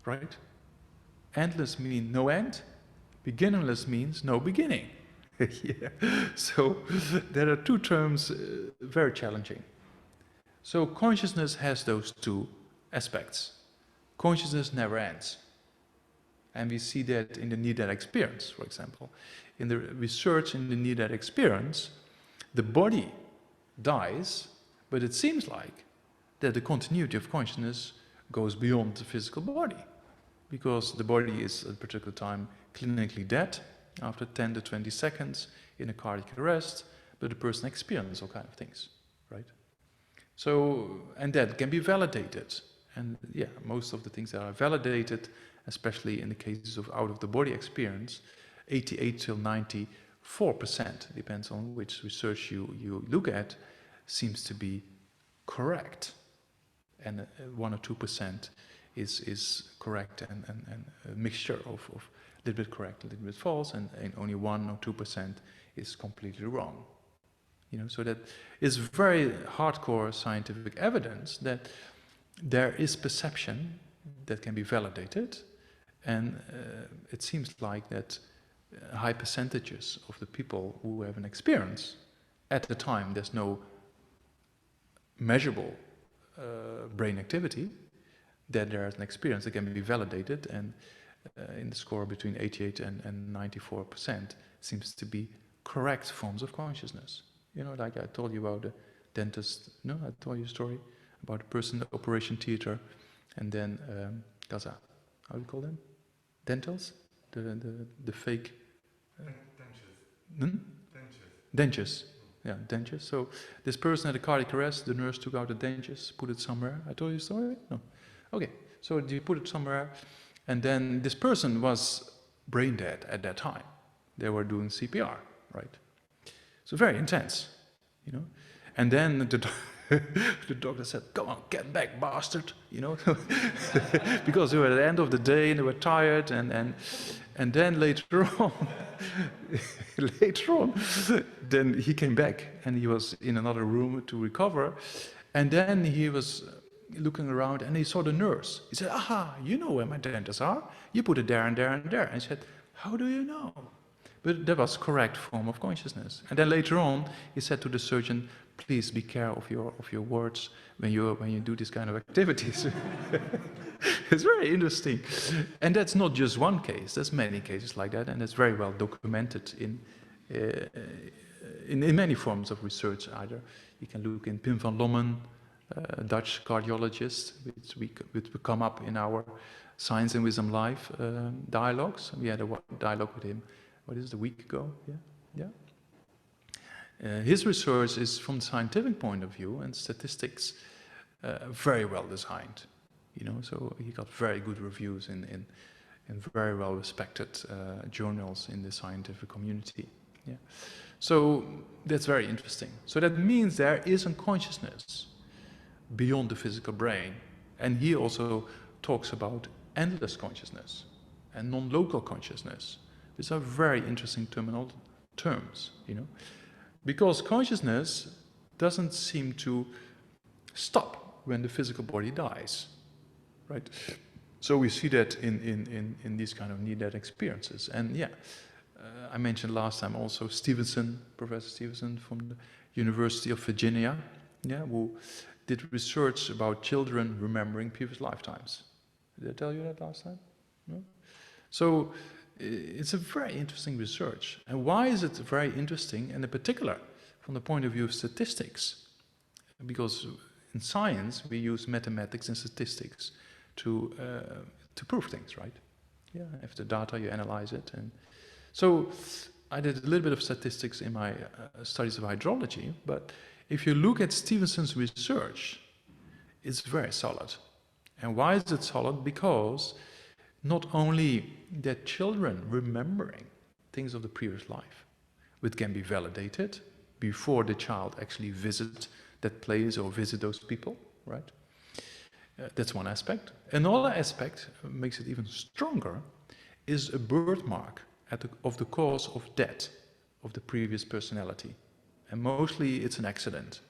right? Endless means no end, beginningless means no beginning. Yeah. So there are 2 terms very challenging. So consciousness has those 2 aspects. Consciousness never ends. And we see that in the near-death experience, for example. In the research in the near-death experience, the body dies, but it seems like that the continuity of consciousness goes beyond the physical body, because the body is at a particular time clinically dead after 10 to 20 seconds in a cardiac arrest, but the person experiences all kind of things, right? So, and that can be validated. And yeah, most of the things that are validated, especially in the cases of out-of-the-body experience, 88 till 94%, depends on which research you look at, seems to be correct. And 1 or 2% is correct, and a mixture of a little bit correct, a little bit false, and only 1 or 2% is completely wrong. You know, so that is very hardcore scientific evidence that there is perception that can be validated, and it seems like that high percentages of the people who have an experience, at the time there's no measurable brain activity, that there is an experience that can be validated, and in the score between 88 and 94% seems to be correct forms of consciousness. You know, like I told you about the dentist, no, I told you a story about a person in the operation theater, and then Gaza, how do you call them? Dentals? The fake... Dentures. Dentures. Yeah, dentures. So this person had a cardiac arrest, the nurse took out the dentures, put it somewhere. I told you the story? No. Okay, so you put it somewhere, and then this person was brain dead at that time. They were doing CPR, right? So very intense, you know. And then the doctor said, "Come on, get back, bastard," you know, because they were at the end of the day and they were tired, and then later on, then he came back and he was in another room to recover, and then he was looking around and he saw the nurse. He said, "Aha, you know where my dentists are. You put it there and there and there." And he said, "How do you know?" But that was correct form of consciousness. And then later on, he said to the surgeon, "Please be careful of your words when you do this kind of activities." It's very interesting, and that's not just one case. There's many cases like that, and it's very well documented in many forms of research. Either you can look in Pim van Lommen, a Dutch cardiologist, which will come up in our Science and Wisdom Live dialogues. We had a dialogue with him. What is it, a week ago? Yeah. His research is, from the scientific point of view and statistics, very well designed. You know, so he got very good reviews in very well respected journals in the scientific community. Yeah. So that's very interesting. So that means there is a consciousness beyond the physical brain, and he also talks about endless consciousness and non-local consciousness. These are very interesting terms, you know, because consciousness doesn't seem to stop when the physical body dies, right? So we see that in these kind of near-death experiences. And yeah, I mentioned last time also Stevenson, Professor Stevenson from the University of Virginia, yeah, who did research about children remembering previous lifetimes. Did I tell you that last time? No? So it's a very interesting research. And why is it very interesting? And in particular, from the point of view of statistics. Because in science, we use mathematics and statistics to prove things, right? Yeah, if the data, you analyze it. And so I did a little bit of statistics in my studies of hydrology, but if you look at Stevenson's research, it's very solid. And why is it solid? Because not only that children remembering things of the previous life, which can be validated before the child actually visits that place or visit those people, right? That's one aspect. Another aspect makes it even stronger is a birthmark of the cause of death of the previous personality. And mostly it's an accident.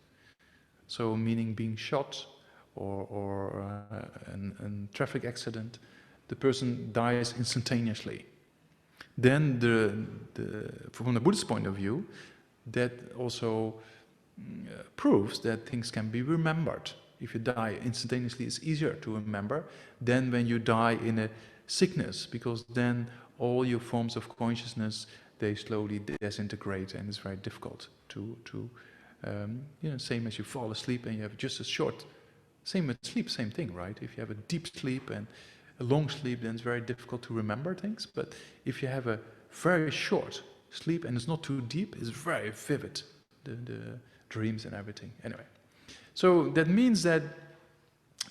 So meaning being shot or a traffic accident, the person dies instantaneously. Then from the Buddhist point of view, that also proves that things can be remembered. If you die instantaneously, it's easier to remember than when you die in a sickness, because then all your forms of consciousness, they slowly disintegrate, and it's very difficult to you know, same as you fall asleep and you have just a short, same with sleep, same thing, right? If you have a deep sleep and a long sleep, then it's very difficult to remember things. But if you have a very short sleep and it's not too deep, it's very vivid. the dreams and everything. Anyway, so that means that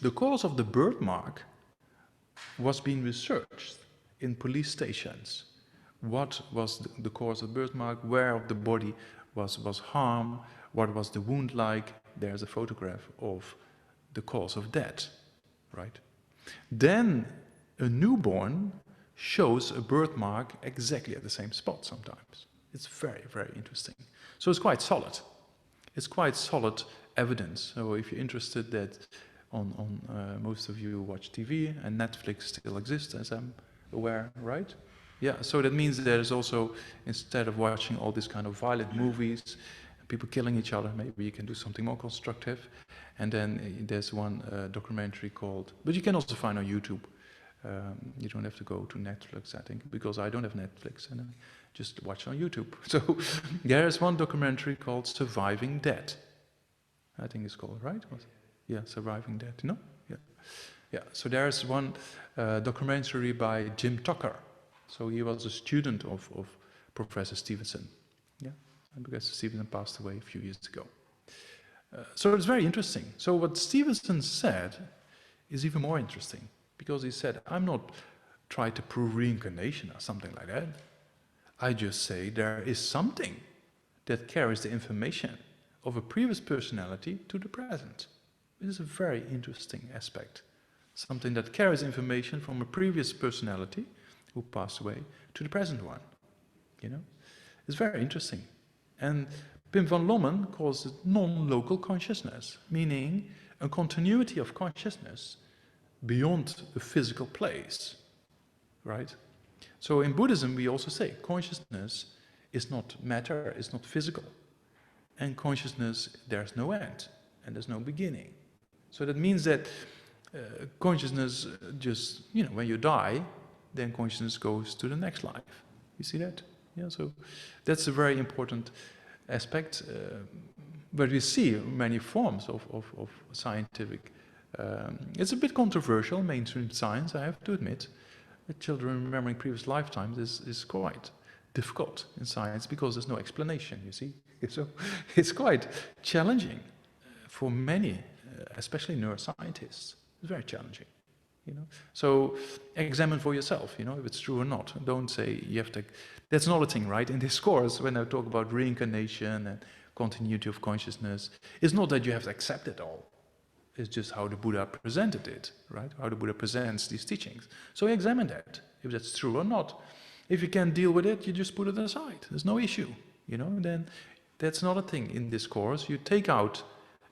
the cause of the birthmark was being researched in police stations. What was the cause of birthmark? Where of the body was harm? What was the wound like? There's a photograph of the cause of death, right? Then a newborn shows a birthmark exactly at the same spot sometimes. It's very, very interesting. So it's quite solid. It's quite solid evidence. So if you're interested that most of you watch TV and Netflix still exists, as I'm aware, right? Yeah, so that means there's also, instead of watching all these kind of violent movies, people killing each other, maybe you can do something more constructive. And then there's one documentary called, but you can also find on YouTube. You don't have to go to Netflix, I think, because I don't have Netflix and I just watch on YouTube. So there's one documentary called Surviving Dead. I think it's called, right? Yeah, Surviving Dead, no? Yeah. Yeah, so there's one documentary by Jim Tucker. So he was a student of Professor Stevenson. Yeah, and Professor Stevenson passed away a few years ago. So it's very interesting. So what Stevenson said is even more interesting, because he said, I'm not trying to prove reincarnation or something like that. I just say there is something that carries the information of a previous personality to the present. This is a very interesting aspect. Something that carries information from a previous personality who passed away to the present one. You know, it's very interesting. And Pim van Lommen calls it non-local consciousness, meaning a continuity of consciousness beyond a physical place, right? So in Buddhism we also say consciousness is not matter, is not physical. And consciousness, there's no end and there's no beginning. So that means that consciousness just, you know, when you die, then consciousness goes to the next life. You see that? Yeah, so that's a very important aspect. But we see many forms of scientific. It's a bit controversial, mainstream science, I have to admit. Children remembering previous lifetimes is quite difficult in science because there's no explanation, you see. So it's quite challenging for many, especially neuroscientists. It's very challenging. You know? So examine for yourself, you know, if it's true or not. Don't say you have to. That's another thing, right? In this course, when I talk about reincarnation and continuity of consciousness, it's not that you have to accept it all. It's just how the Buddha presented it, right? How the Buddha presents these teachings. So examine that, if that's true or not. If you can't deal with it, you just put it aside. There's no issue, you know. Then that's not a thing in this course. You take out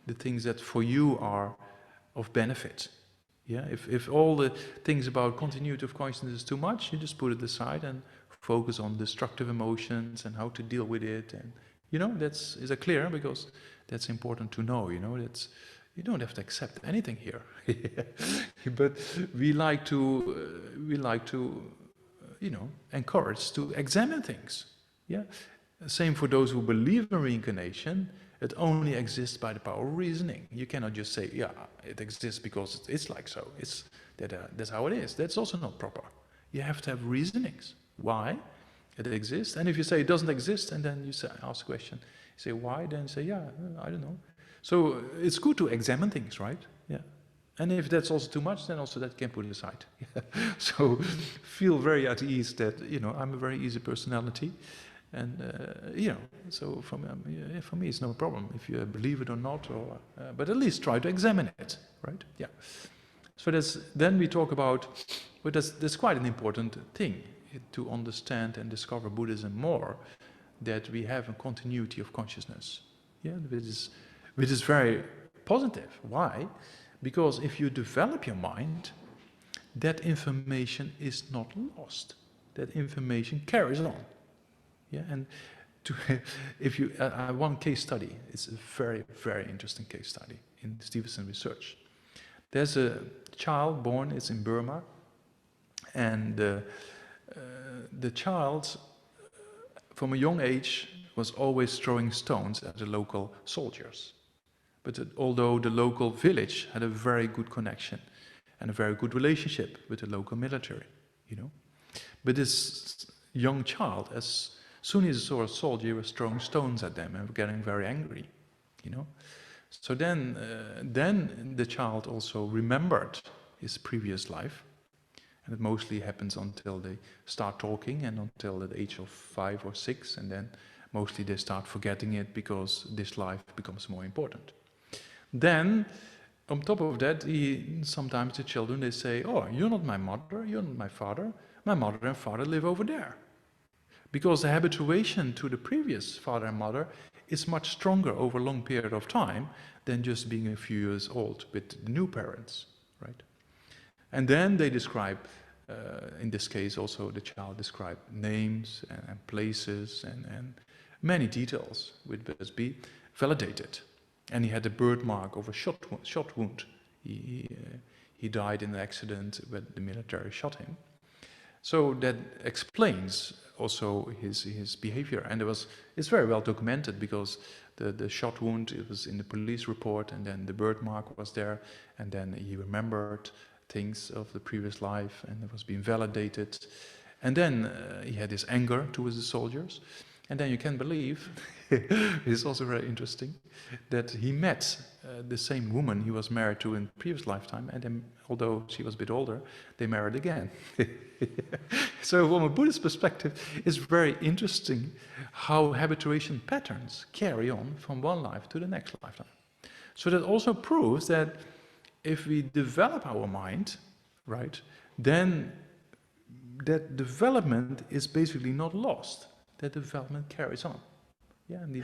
the things that for you are of benefit. Yeah, if all the things about continuity of consciousness is too much, you just put it aside and focus on destructive emotions and how to deal with it. And you know, is that clear? Because that's important to know. You know, you don't have to accept anything here. But we like to, you know, encourage to examine things. Yeah, same for those who believe in reincarnation. It only exists by the power of reasoning. You cannot just say, yeah, it exists because it's like so. That's how it is. That's also not proper. You have to have reasonings. Why it exists? And if you say it doesn't exist, and then you ask a question, you say why, then you say, yeah, I don't know. So it's good to examine things, right? Yeah. And if that's also too much, then also that can put it aside. So feel very at ease that, you know, I'm a very easy personality. And, you know, so for me it's no problem if you believe it or not, but at least try to examine it, right? Yeah. So then we talk about, but that's quite an important thing to understand and discover Buddhism more, that we have a continuity of consciousness, yeah, which is very positive. Why? Because if you develop your mind, that information is not lost. That information carries on. Yeah, and if you one case study, it's a very, very interesting case study in Stevenson research. There's a child born, it's in Burma, and the child, from a young age, was always throwing stones at the local soldiers. But although the local village had a very good connection and a very good relationship with the local military, you know, but this young child, as Soon as he saw a soldier, he was throwing stones at them and getting very angry, you know. So then the child also remembered his previous life, and it mostly happens until they start talking and until the age of 5 or 6, and then mostly they start forgetting it because this life becomes more important. Then, on top of that, sometimes the children, they say, oh, you're not my mother, you're not my father, my mother and father live over there. Because the habituation to the previous father and mother is much stronger over a long period of time than just being a few years old with the new parents, right? And then they describe, in this case also the child described names and places and many details which must be validated. And he had a birthmark of a shot wound. He died in an accident when the military shot him. So that explains also his behavior, and it's very well documented because the shot wound, it was in the police report, and then the birthmark was there, and then he remembered things of the previous life, and it was being validated. And then he had this anger towards the soldiers, and then you can believe, it's also very interesting, that he met the same woman he was married to in the previous lifetime, and then, although she was a bit older, they married again. So from a Buddhist perspective, it's very interesting how habituation patterns carry on from one life to the next lifetime. So that also proves that if we develop our mind, right, then that development is basically not lost. That development carries on. Yeah, and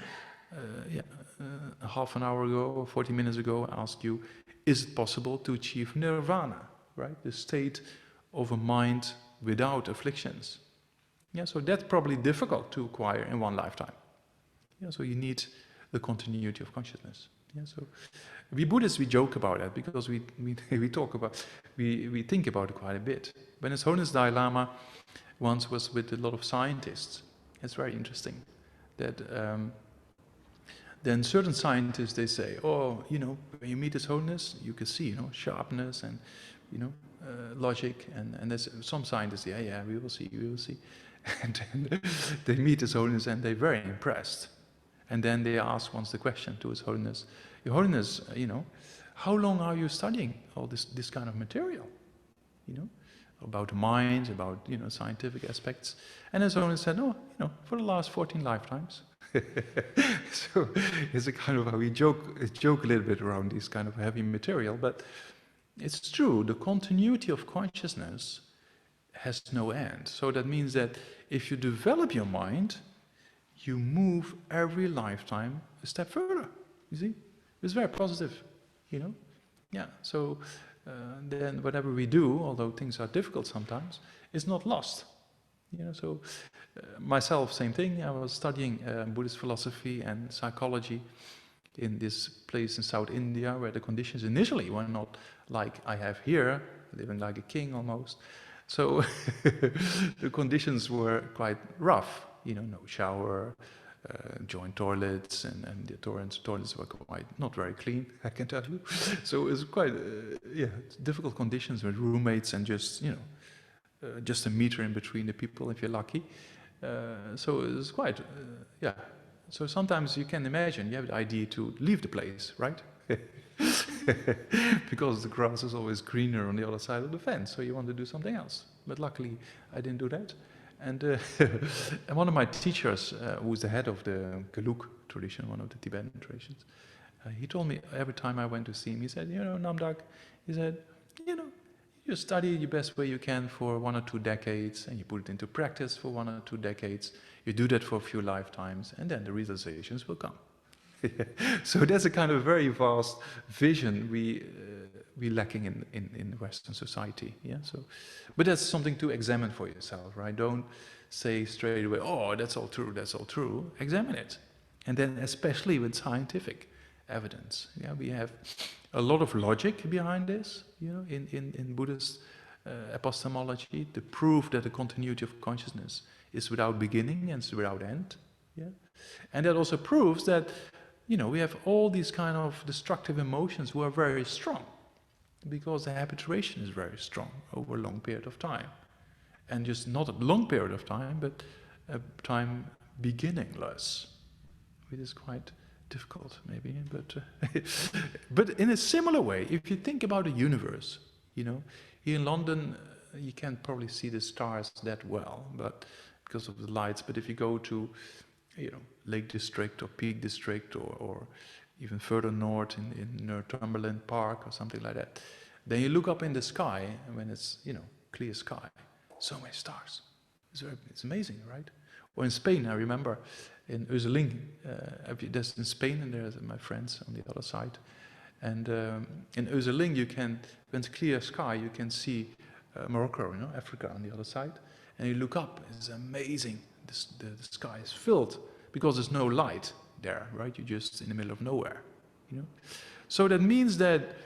half an hour ago or 40 minutes ago I asked you, is it possible to achieve nirvana, right? The state of a mind without afflictions. Yeah, so that's probably difficult to acquire in one lifetime. Yeah, so you need the continuity of consciousness. Yeah, so we Buddhists, we joke about that because we think about it quite a bit. When His Holiness Dalai Lama once was with a lot of scientists, it's very interesting that then certain scientists, they say, oh, you know, when you meet His Holiness, you can see, you know, sharpness and, you know, logic, and there's some scientists, yeah, we will see. And then they meet His Holiness and they're very impressed. And then they ask once the question to His Holiness, Your Holiness, you know, how long are you studying all this kind of material? You know, about the mind, about, you know, scientific aspects. And His Holiness said, oh, you know, for the last 14 lifetimes. So it's a kind of how we joke a little bit around this kind of heavy material, but it's true, the continuity of consciousness has no end. So that means that if you develop your mind, you move every lifetime a step further, you see? It's very positive, you know? Yeah, so then whatever we do, although things are difficult sometimes, is not lost. You know, so myself, same thing. I was studying Buddhist philosophy and psychology in this place in South India, where the conditions initially were not like I have here, living like a king almost. So the conditions were quite rough. You know, no shower, joint toilets, and the toilets were quite not very clean, I can tell you. So it was quite, difficult conditions with roommates and just, you know, just a meter in between the people if you're lucky. So it was quite, So sometimes you can imagine, you have the idea to leave the place, right? Because the grass is always greener on the other side of the fence, so you want to do something else. But luckily, I didn't do that. And one of my teachers, who's the head of the Gelug tradition, one of the Tibetan traditions, he told me every time I went to see him, he said, you know, Namdak, he said, you know, you study the best way you can for 1 or 2 decades, and you put it into practice for 1 or 2 decades. You do that for a few lifetimes, and then the realizations will come. So that's a kind of very vast vision we lacking in Western society. Yeah. So, but that's something to examine for yourself, right? Don't say straight away, "Oh, that's all true. That's all true." Examine it, and then especially with scientific evidence. Yeah, we have a lot of logic behind this. You know, in Buddhist epistemology, the proof that the continuity of consciousness is without beginning and is without end. Yeah, and that also proves that, you know, we have all these kind of destructive emotions who are very strong because the habituation is very strong over a long period of time. And just not a long period of time, but a time beginningless, which is quite difficult maybe, but but in a similar way, if you think about the universe, you know, here in London you can't probably see the stars that well, but because of the lights. But if you go to, you know, Lake District or Peak District, or even further north in Northumberland Park or something like that, then you look up in the sky, and when it's, you know, clear sky, so many stars. It's amazing, right? Or in Spain, I remember in Euseling, that's in Spain, and there's my friends on the other side. And in Euseling, you can, when it's clear sky, you can see Morocco, you know, Africa on the other side. And you look up, it's amazing. The sky is filled, because there's no light there, right? You're just in the middle of nowhere, you know. So that means that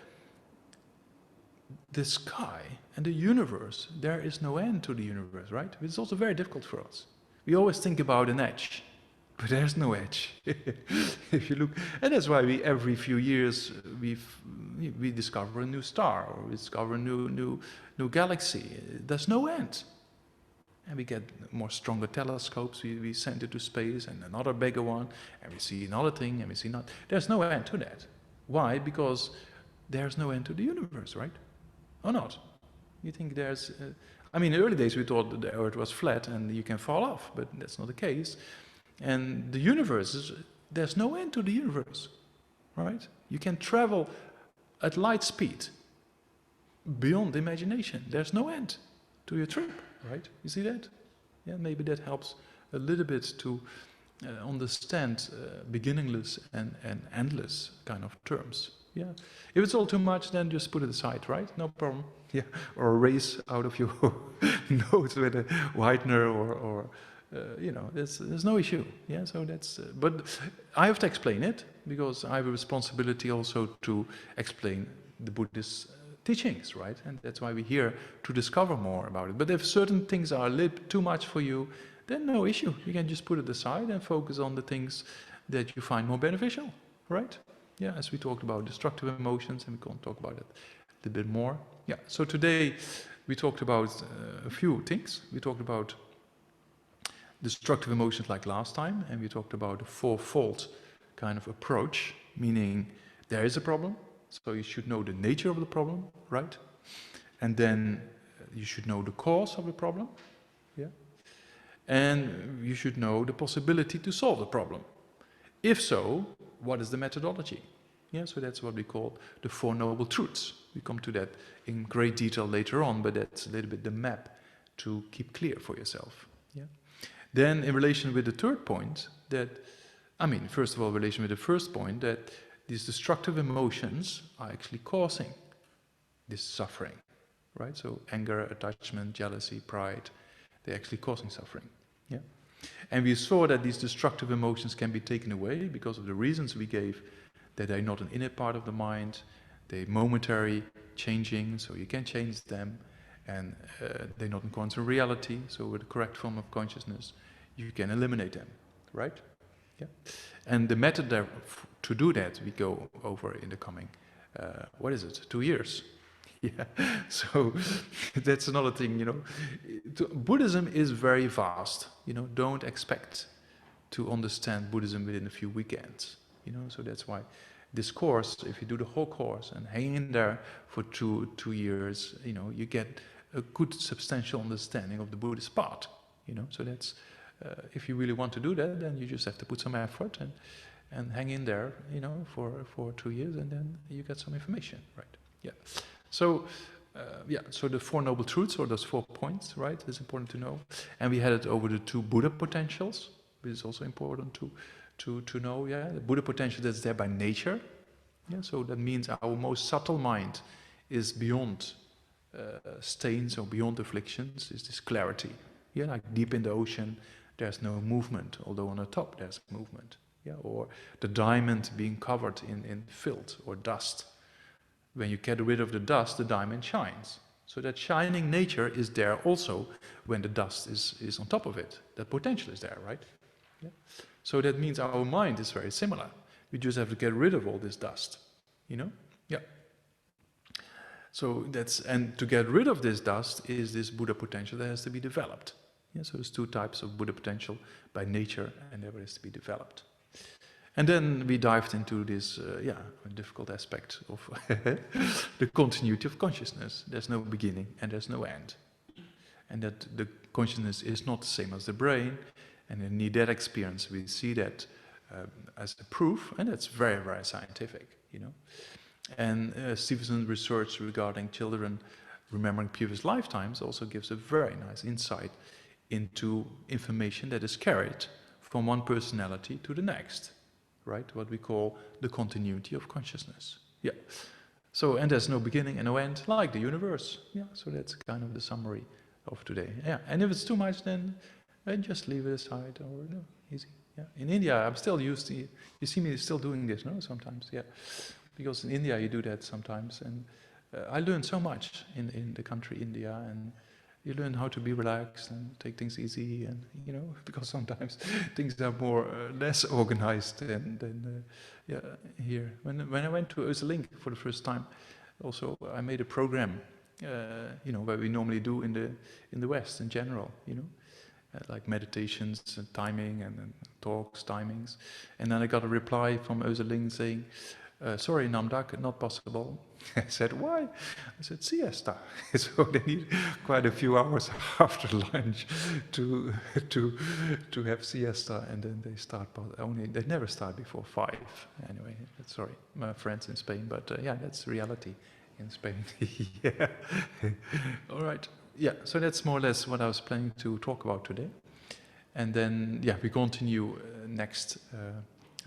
the sky and the universe, there is no end to the universe, right? It's also very difficult for us. We always think about an edge, but there's no edge. If you look, and that's why we every few years we discover a new star, or we discover a new galaxy. There's no end. And we get more stronger telescopes, we send it to space, and another bigger one, and we see another thing, and we see not. There's no end to that. Why? Because there's no end to the universe, right? Or not? You think there's... I mean, in the early days we thought that the Earth was flat and you can fall off, but that's not the case. And the universe, there's no end to the universe, right? You can travel at light speed, beyond imagination. There's no end to your trip, right? You see that? Yeah, maybe that helps a little bit to understand beginningless and endless kind of terms. Yeah. If it's all too much, then just put it aside, right? No problem. Yeah. Or erase out of your notes with a whitener, or you know, there's no issue. Yeah. So that's. But I have to explain it, because I have a responsibility also to explain the Buddhist teachings, right? And that's why we're here, to discover more about it. But if certain things are a little too much for you, then no issue. You can just put it aside and focus on the things that you find more beneficial, right? Yeah, as we talked about destructive emotions, and we can talk about it a little bit more. Yeah, so today we talked about a few things. We talked about destructive emotions like last time, and we talked about a fourfold kind of approach, meaning there is a problem, so you should know the nature of the problem, right? And then you should know the cause of the problem, yeah? And you should know the possibility to solve the problem. If so, what is the methodology? Yeah, so that's what we call the Four Noble Truths. We come to that in great detail later on, but that's a little bit the map to keep clear for yourself. Yeah. Then in relation with the third point, that, I mean, first of all, in relation with the first point, that these destructive emotions are actually causing this suffering, right? So anger, attachment, jealousy, pride, they're actually causing suffering. Yeah. And we saw that these destructive emotions can be taken away because of the reasons we gave, that they're not an inner part of the mind, they're momentary, changing, so you can change them, and they're not in quantum reality, so with the correct form of consciousness, you can eliminate them, right? Yeah. And the method there to do that, we go over in the coming, 2 years? Yeah, so that's another thing, you know. Buddhism is very vast, you know. Don't expect to understand Buddhism within a few weekends, you know. So that's why this course, if you do the whole course and hang in there for two years, you know, you get a good substantial understanding of the Buddhist path, you know. So that's, if you really want to do that, then you just have to put some effort and hang in there, you know, for 2 years, and then you get some information, right? Yeah. So, so the Four Noble Truths, or those 4 points, right, is important to know. And we had it over the 2 Buddha potentials, which is also important to know, yeah. The Buddha potential that's there by nature, yeah, so that means our most subtle mind is beyond stains or beyond afflictions, is this clarity. Yeah, like deep in the ocean, there's no movement, although on the top there's movement. Yeah, or the diamond being covered in filth or dust. When you get rid of the dust, the diamond shines. So that shining nature is there also when the dust is on top of it. That potential is there, right? Yeah. So that means our mind is very similar. We just have to get rid of all this dust, you know? Yeah. So that's, and to get rid of this dust is this Buddha potential that has to be developed. Yeah, so there's 2 types of Buddha potential by nature, and there is to be developed. And then we dived into this, difficult aspect of the continuity of consciousness. There's no beginning and there's no end. And that the consciousness is not the same as the brain. And in near-death experience, we see that as a proof, and that's very, very scientific, you know. And Stevenson's research regarding children remembering previous lifetimes also gives a very nice insight into information that is carried from one personality to the next. Right, what we call the continuity of consciousness. Yeah. So, and there's no beginning and no end, like the universe. Yeah. So that's kind of the summary of today. Yeah. And if it's too much, then just leave it aside, or no, easy. Yeah. In India, I'm still used to. You see me still doing this, no? Sometimes, yeah. Because in India you do that sometimes, and I learned so much in the country India, and you learn how to be relaxed and take things easy, and you know, because sometimes things are more less organized than here. When I went to Link for the first time, also I made a program, you know, where we normally do in the West in general, you know, like meditations and timing and talks, timings, and then I got a reply from Link saying, sorry, Namdak, not possible. I said, why? I said, siesta. So they need quite a few hours after lunch to have siesta, and then they start, they never start before 5. Anyway, sorry, my friends in Spain, but yeah, that's reality in Spain. Yeah. All right. Yeah, so that's more or less what I was planning to talk about today. And then, yeah, we continue next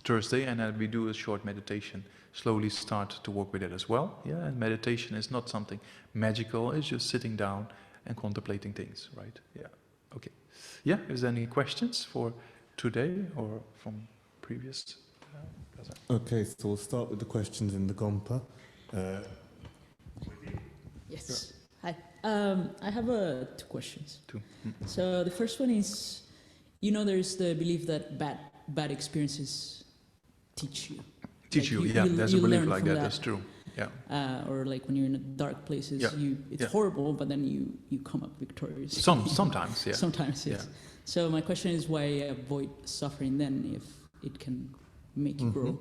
Thursday, and then we do a short meditation. Slowly start to work with it as well. Yeah, and meditation is not something magical. It's just sitting down and contemplating things, right? Yeah. Okay. Yeah. Is there any questions for today or from previous? Okay, so we'll start with the questions in the Gompa. Yes. Hi. I have 2 questions. 2. So the first one is, you know, there's the belief that bad experiences teach you. Teach like you, yeah. There's a belief like that. That's true. Yeah. Or like when you're in dark places, it's horrible, but then you come up victorious. Sometimes, yeah. Sometimes, yes. Yeah. So my question is, why avoid suffering then if it can make you grow?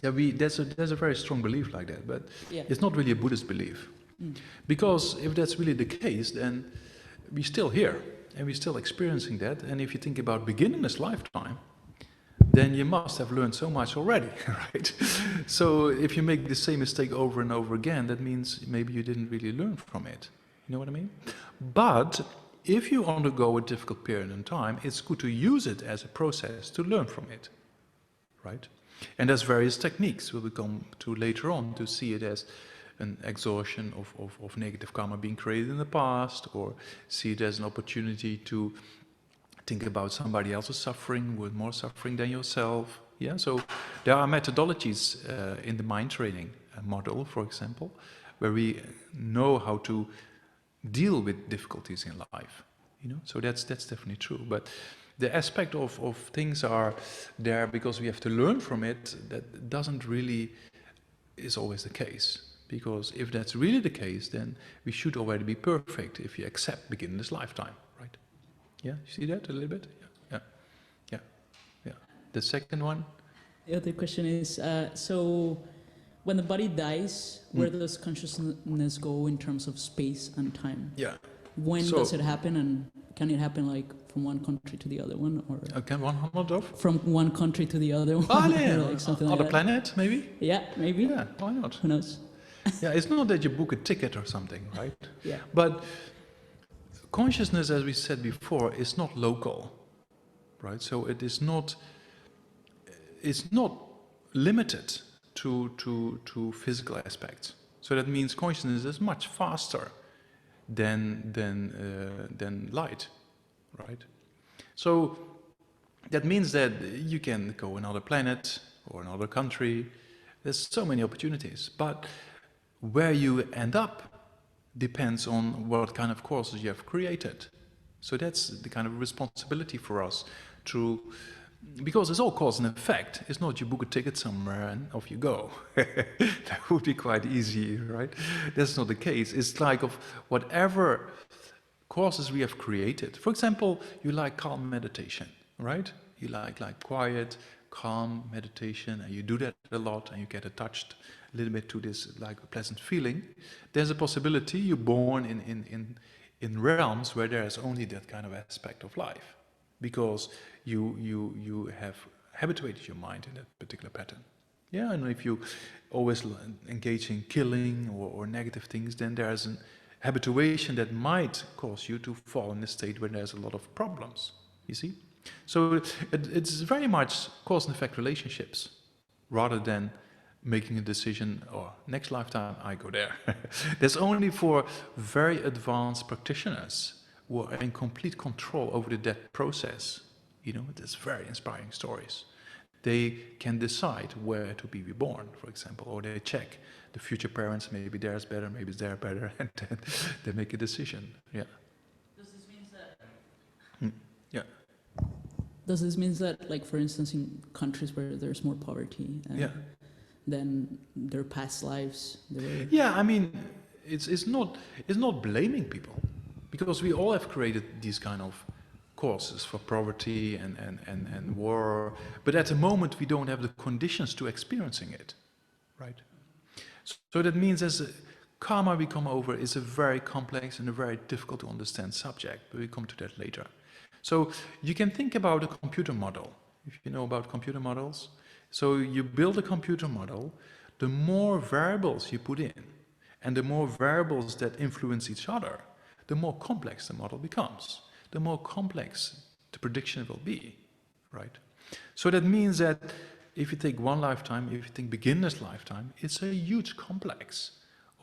Yeah, there's a very strong belief like that, but it's not really a Buddhist belief. Because if that's really the case, then we're still here and we're still experiencing that. And if you think about beginning this lifetime, then you must have learned so much already, right? So if you make the same mistake over and over again, that means maybe you didn't really learn from it. You know what I mean? But if you undergo a difficult period in time, it's good to use it as a process to learn from it, right? And there's various techniques we'll come to later on to see it as an exhaustion of negative karma being created in the past, or see it as an opportunity to think about somebody else's suffering with more suffering than yourself. Yeah, so there are methodologies in the mind training model, for example, where we know how to deal with difficulties in life. You know, so that's definitely true. But the aspect of things are there because we have to learn from it. That doesn't really is always the case. Because if that's really the case, then we should already be perfect if you accept beginning this lifetime, right? Yeah, you see that a little bit? Yeah. The second one? The other question is, so when the body dies, where does consciousness go in terms of space and time? Yeah. When does it happen, and can it happen like from one country to the other one, or can 100 of? From one country to the other one? Oh, yeah. Like something Other like planet, maybe? Yeah, maybe. Yeah, why not? Who knows? Yeah, it's not that you book a ticket or something, right? Yeah. But consciousness, as we said before, is not local, right? So it's not limited to physical aspects. So that means consciousness is much faster than light, right? So that means that you can go another planet or another country. There's so many opportunities, but where you end up depends on what kind of courses you have created. So that's the kind of responsibility for us because it's all cause and effect. It's not you book a ticket somewhere and off you go. That would be quite easy, right? That's not the case. It's like of whatever courses we have created. For example, you like calm meditation, right? You like quiet, calm meditation, and you do that a lot, and you get attached a little bit to this like pleasant feeling. There's a possibility you're born in realms where there is only that kind of aspect of life, because you have habituated your mind in that particular pattern. Yeah, and if you always engage in killing or negative things, then there's an habituation that might cause you to fall in a state where there's a lot of problems, you see? So it's very much cause and effect relationships, rather than making a decision, oh, next lifetime I go there. That's only for very advanced practitioners who are in complete control over the death process. You know, that's very inspiring stories. They can decide where to be reborn, for example, or they check the future parents, maybe theirs better, maybe theirs better, and then they make a decision. Yeah. Does this mean that? Yeah. Does this mean that, like, for instance, in countries where there's more poverty, Yeah. then their past lives, they were... Yeah, I mean, it's not blaming people, because we all have created these kind of causes for poverty and war, but at the moment we don't have the conditions to experiencing it, right? So that means as a karma we come over is a very complex and a very difficult to understand subject, but we come to that later. So you can think about a computer model, if you know about computer models. So you build a computer model, the more variables you put in, and the more variables that influence each other, the more complex the model becomes, the more complex the prediction will be, right? So that means that if you take one lifetime, if you think beginner's lifetime, it's a huge complex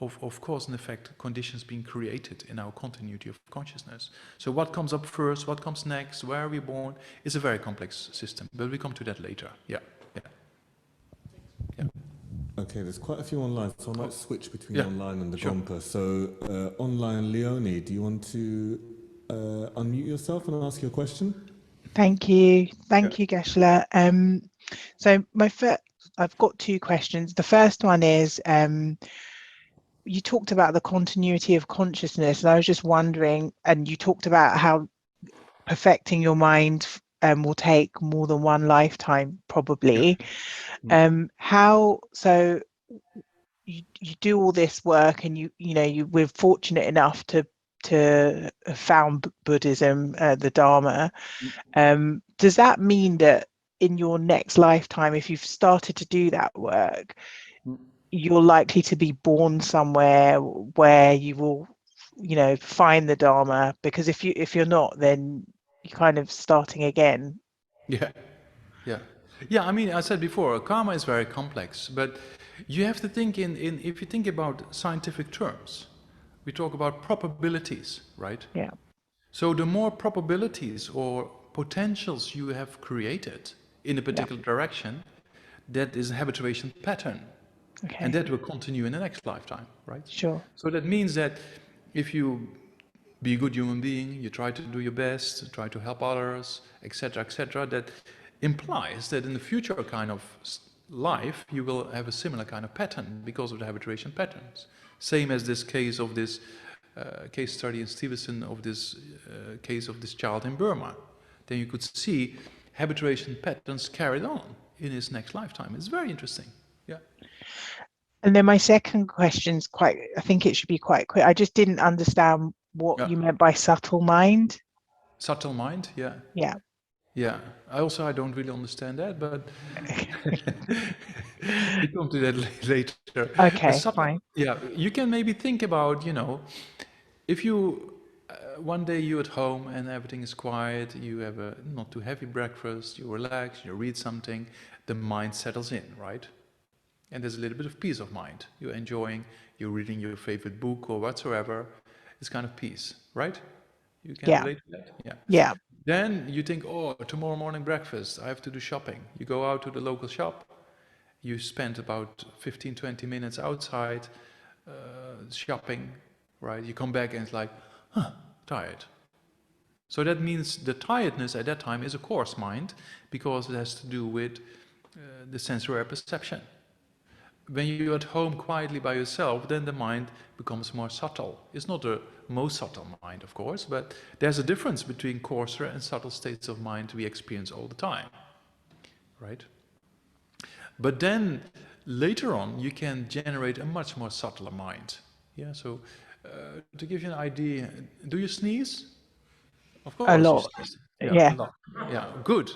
of cause and effect conditions being created in our continuity of consciousness. So what comes up first, what comes next, where are we born, is a very complex system, but we come to that later. Yeah. Okay, there's quite a few online, so I might switch between online and the sure. Gompa. So online, Leonie, do you want to unmute yourself and ask your question? Thank you, Geshe. So I've got two questions. The first one is, you talked about the continuity of consciousness, and I was just wondering, and you talked about how perfecting your mind will take more than one lifetime, probably. So you do all this work, and we're fortunate enough to have found Buddhism, the Dharma. Does that mean that in your next lifetime, if you've started to do that work, you're likely to be born somewhere where you will, find the Dharma? Because if you're not, then you're kind of starting again. Yeah, I mean, I said before, karma is very complex, but you have to think if you think about scientific terms, we talk about probabilities, right? Yeah. So the more probabilities or potentials you have created in a particular direction, that is a habituation pattern. Okay. And that will continue in the next lifetime, right? Sure. So that means that if you be a good human being, you try to do your best, try to help others, etc., that implies that in the future kind of life, you will have a similar kind of pattern because of the habituation patterns. Same as this case of this case study in Stevenson of this case of this child in Burma. Then you could see habituation patterns carried on in his next lifetime. It's very interesting. Yeah. And then my second question's I think it should be quite quick. I just didn't understand what you meant by subtle mind. Subtle mind, yeah. Yeah. Yeah, I don't really understand that, but we come to that later. Okay, fine. Yeah, you can maybe think about, if you, one day you're at home and everything is quiet, you have a not too heavy breakfast, you relax, you read something, the mind settles in, right? And there's a little bit of peace of mind. You're enjoying, you're reading your favorite book or whatsoever. It's kind of peace, right? You can relate to that? Yeah. Yeah. Then you think, oh, tomorrow morning breakfast, I have to do shopping. You go out to the local shop, you spend about 15, 20 minutes outside shopping, right? You come back and it's like, tired. So that means the tiredness at that time is a coarse mind because it has to do with the sensory perception. When you're at home quietly by yourself, then the mind becomes more subtle. It's not a most subtle mind, of course, but there's a difference between coarser and subtle states of mind we experience all the time, right? But then later on, you can generate a much more subtler mind. Yeah, so to give you an idea, do you sneeze? Of course, A lot. you sneeze. Yeah. A lot. Yeah, good.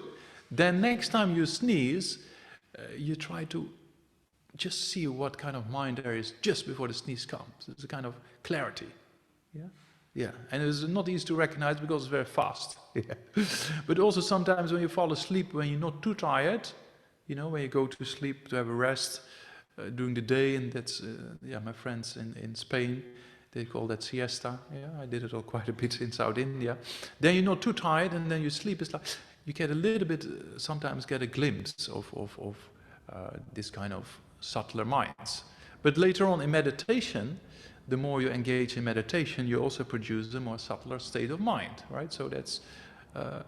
Then next time you sneeze, you try to just see what kind of mind there is just before the sneeze comes. It's a kind of clarity. Yeah, yeah, and it's not easy to recognize because it's very fast. Yeah. But also sometimes when you fall asleep, when you're not too tired, you know, when you go to sleep to have a rest during the day, and that's yeah, my friends in Spain, they call that siesta. Yeah, I did it all quite a bit in South India. Then you're not too tired, and then you sleep. It's like you get a little bit, sometimes get a glimpse of this kind of subtler minds. But later on in meditation, the more you engage in meditation, you also produce a more subtler state of mind, right? So that's,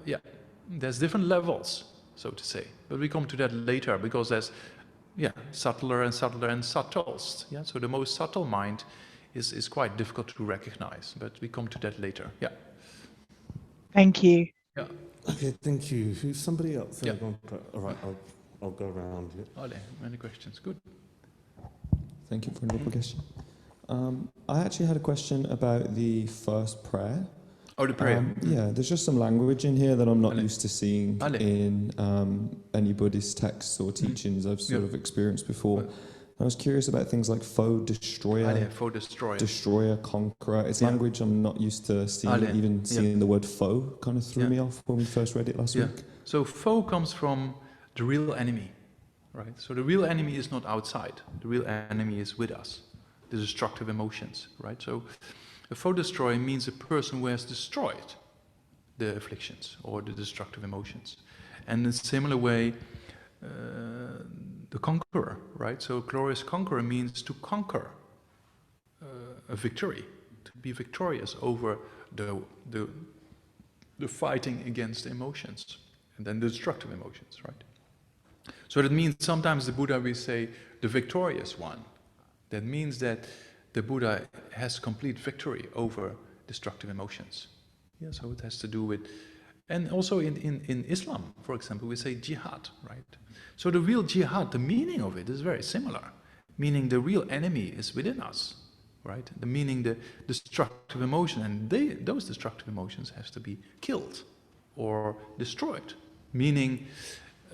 yeah, there's different levels, so to say. But we come to that later because there's, yeah, subtler and subtler and subtlest. Yeah, so the most subtle mind is quite difficult to recognize, but we come to that later. Yeah. Thank you. Yeah. Okay, thank you. Who's somebody else? Yeah. All right, I'll go around. Yeah. Oh, there, many questions. Good. Thank you for an obligation. I actually had a question about the first prayer. Oh, the prayer. Yeah, there's just some language in here that I'm not Ale. used to seeing Ale. in any Buddhist texts or teachings I've sort of experienced before. I was curious about things like foe, destroyer, Ale, foe, destroyer. destroyer, conqueror. It's language I'm not used to seeing. Ale. Even seeing the word foe kind of threw me off when we first read it last week. So foe comes from the real enemy, right? So the real enemy is not outside. The real enemy is with us, the destructive emotions, right? So a foe destroyer means a person who has destroyed the afflictions or the destructive emotions. And in a similar way, the conqueror, right? So glorious conqueror means to conquer a victory, to be victorious over the fighting against the emotions and then the destructive emotions, right? So that means sometimes the Buddha will say the victorious one. That means that the Buddha has complete victory over destructive emotions. Yeah, so it has to do with, and also in Islam, for example, we say jihad, right? So the real jihad, the meaning of it is very similar, meaning the real enemy is within us, right? The meaning the destructive emotion, and those destructive emotions have to be killed or destroyed, meaning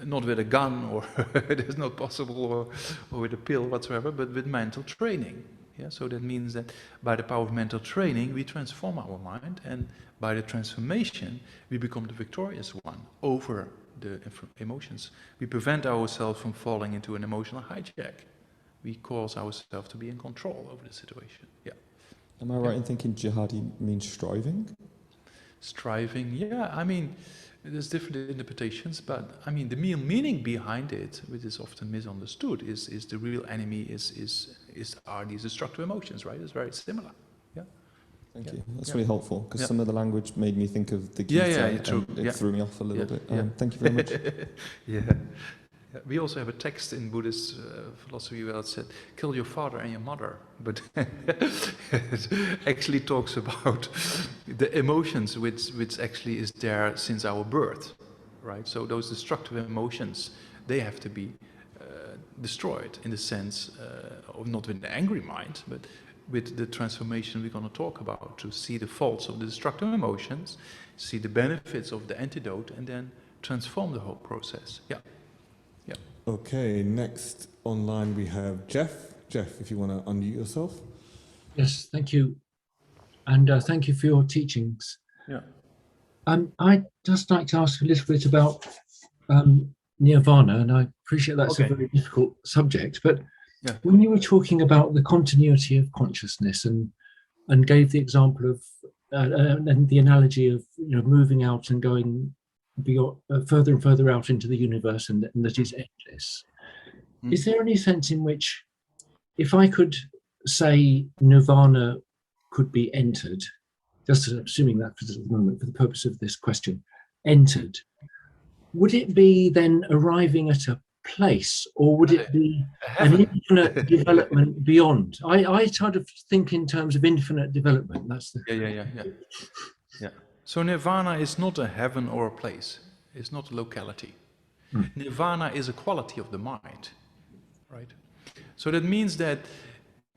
not with a gun or it is not possible or with a pill whatsoever, but with mental training. Yeah, so that means that by the power of mental training, we transform our mind, and by the transformation, we become the victorious one over the emotions. We prevent ourselves from falling into an emotional hijack. We cause ourselves to be in control over the situation. Yeah. Am I right in thinking jihadi means striving? Striving, yeah. I mean, there's different interpretations, but I mean, the meaning behind it, which is often misunderstood, is the real enemy are these destructive emotions, right? It's very similar. Yeah. Thank you. That's really helpful, because some of the language made me think of the Gita, true. and it threw me off a little bit. Thank you very much. Yeah. We also have a text in Buddhist philosophy where it said, kill your father and your mother. But it actually talks about the emotions which actually is there since our birth, right? So those destructive emotions, they have to be destroyed in the sense of not with an angry mind, but with the transformation we're going to talk about, to see the faults of the destructive emotions, see the benefits of the antidote, and then transform the whole process. Yeah. Yeah. Okay, next online we have Jeff. Jeff, if you want to unmute yourself. Yes, thank you. And thank you for your teachings. Yeah. I'd just like to ask a little bit about nirvana, and I appreciate that's a very difficult subject, but when you were talking about the continuity of consciousness and gave the example of and the analogy of moving out and going beyond, further and further out into the universe, and that is endless. Is there any sense in which, if I could say nirvana could be entered, just assuming that for the moment, for the purpose of this question, entered, would it be then arriving at a place, or would it be an infinite development beyond? I sort of think in terms of infinite development. That's the yeah. So nirvana is not a heaven or a place. It's not a locality. Nirvana is a quality of the mind, right? So that means that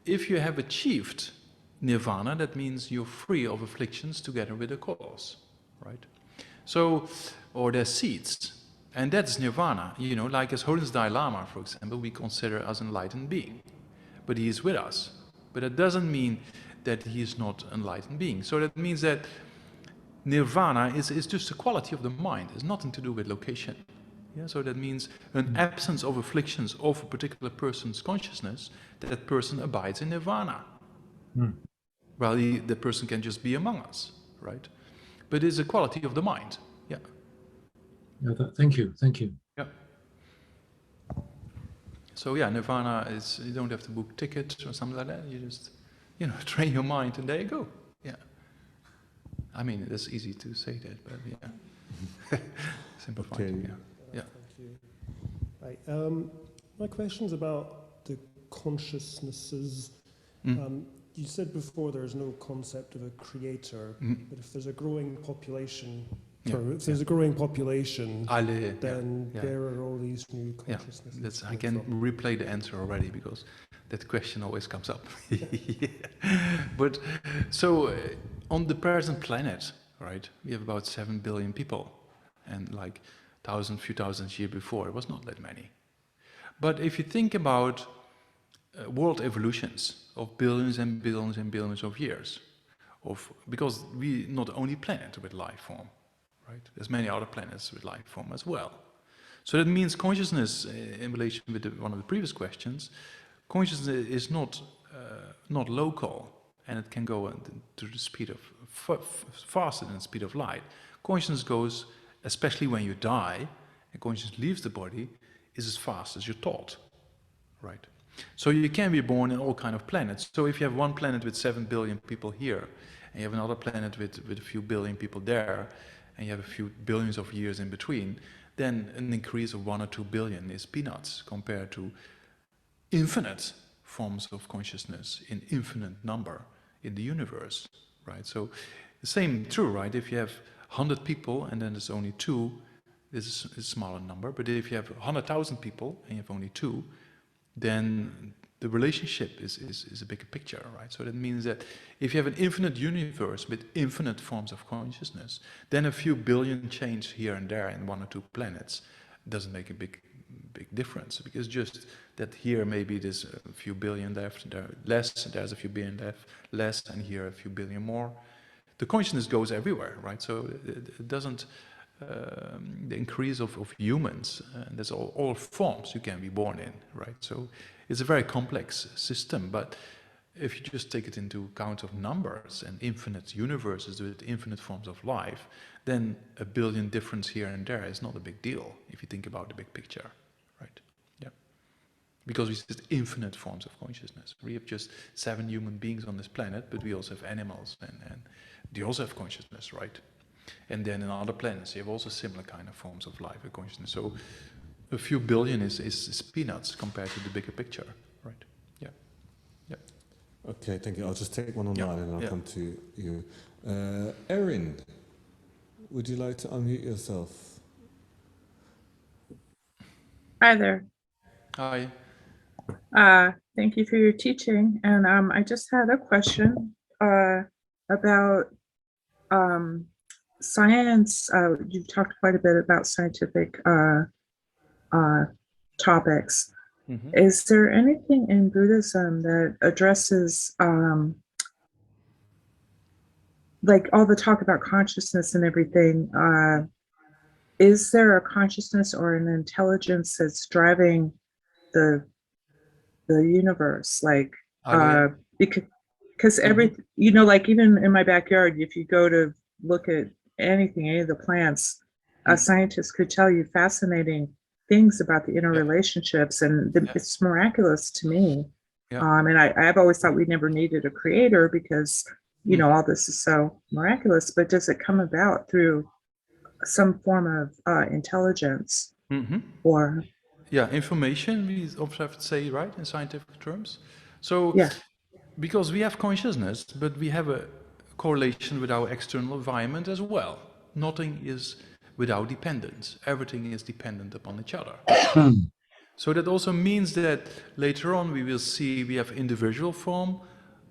if you have achieved nirvana, that means you're free of afflictions together with the cause, right? So, or their seeds, and that's nirvana. You know, like as Holin's Dalai Lama, for example, we consider as an enlightened being, but he is with us. But that doesn't mean that he is not an enlightened being. So that means that nirvana is just a quality of the mind. It's nothing to do with location. Yeah, so that means an absence of afflictions of a particular person's consciousness, that person abides in nirvana. Well, the person can just be among us, right? But it's a quality of the mind. Yeah. Thank you. Yeah. So yeah, nirvana is, you don't have to book tickets or something like that. You just, you know, train your mind and there you go. Yeah. I mean, it's easy to say that, but yeah. Simplify. Okay. Yeah. Yeah. Thank you. Right. My question's about the consciousnesses. You said before there's no concept of a creator, but if there's a growing population, if there's a growing population, then there are all these new consciousnesses. I can replay the answer already because that question always comes up. But so on the present planet, right, we have about 7 billion people, and like few thousand years before, it was not that many. But if you think about world evolutions of billions and billions and billions of years, because we not only planet with life form, right? There's many other planets with life form as well. So that means consciousness, in relation with one of the previous questions, consciousness is not local, and it can go to the speed of faster than the speed of light. Consciousness goes, especially when you die, and consciousness leaves the body, is as fast as your thought, right? So you can be born in all kind of planets. So if you have one planet with 7 billion people here, and you have another planet with a few billion people there, and you have a few billions of years in between, then an increase of 1 or 2 billion is peanuts compared to infinite forms of consciousness in infinite number in the universe, right? So the same true, right? If you have 100 people and then there's only 2, this is a smaller number. But if you have 100,000 people and you have only 2, then the relationship is a bigger picture, right? So that means that if you have an infinite universe with infinite forms of consciousness, then a few billion change here and there in 1 or 2 planets doesn't make a big difference, because just that here maybe there's a few billion left, there less, there's a few billion less, and here a few billion more. The consciousness goes everywhere, right? So it doesn't, the increase of humans, and there's all forms you can be born in, right? So it's a very complex system, but if you just take it into account of numbers and infinite universes with infinite forms of life, then a billion difference here and there is not a big deal if you think about the big picture, right? Yeah. Because we just infinite forms of consciousness. We have just 7 human beings on this planet, but we also have animals, and they also have consciousness, right? And then in other planets, you have also similar kind of forms of life and consciousness. So a few billion is peanuts compared to the bigger picture, right? Yeah. Yeah. Okay, thank you. I'll just take one online and I'll come to you. Erin, would you like to unmute yourself? Hi there. Hi. Thank you for your teaching. And I just had a question about science. You've talked quite a bit about scientific topics. Mm-hmm. Is there anything in Buddhism that addresses like all the talk about consciousness and everything? Is there a consciousness or an intelligence that's driving the universe? Like because everything, you know, like even in my backyard, if you go to look at anything, any of the plants, a scientist could tell you fascinating things about the interrelationships, and it's miraculous to me. And I've always thought we never needed a creator because, you know, all this is so miraculous, but does it come about through some form of intelligence? Or yeah, information, we often say, right, in scientific terms. So, Yeah. because we have consciousness, but we have a correlation with our external environment as well. Nothing is without dependence. Everything is dependent upon each other. So that also means that later on we will see we have individual form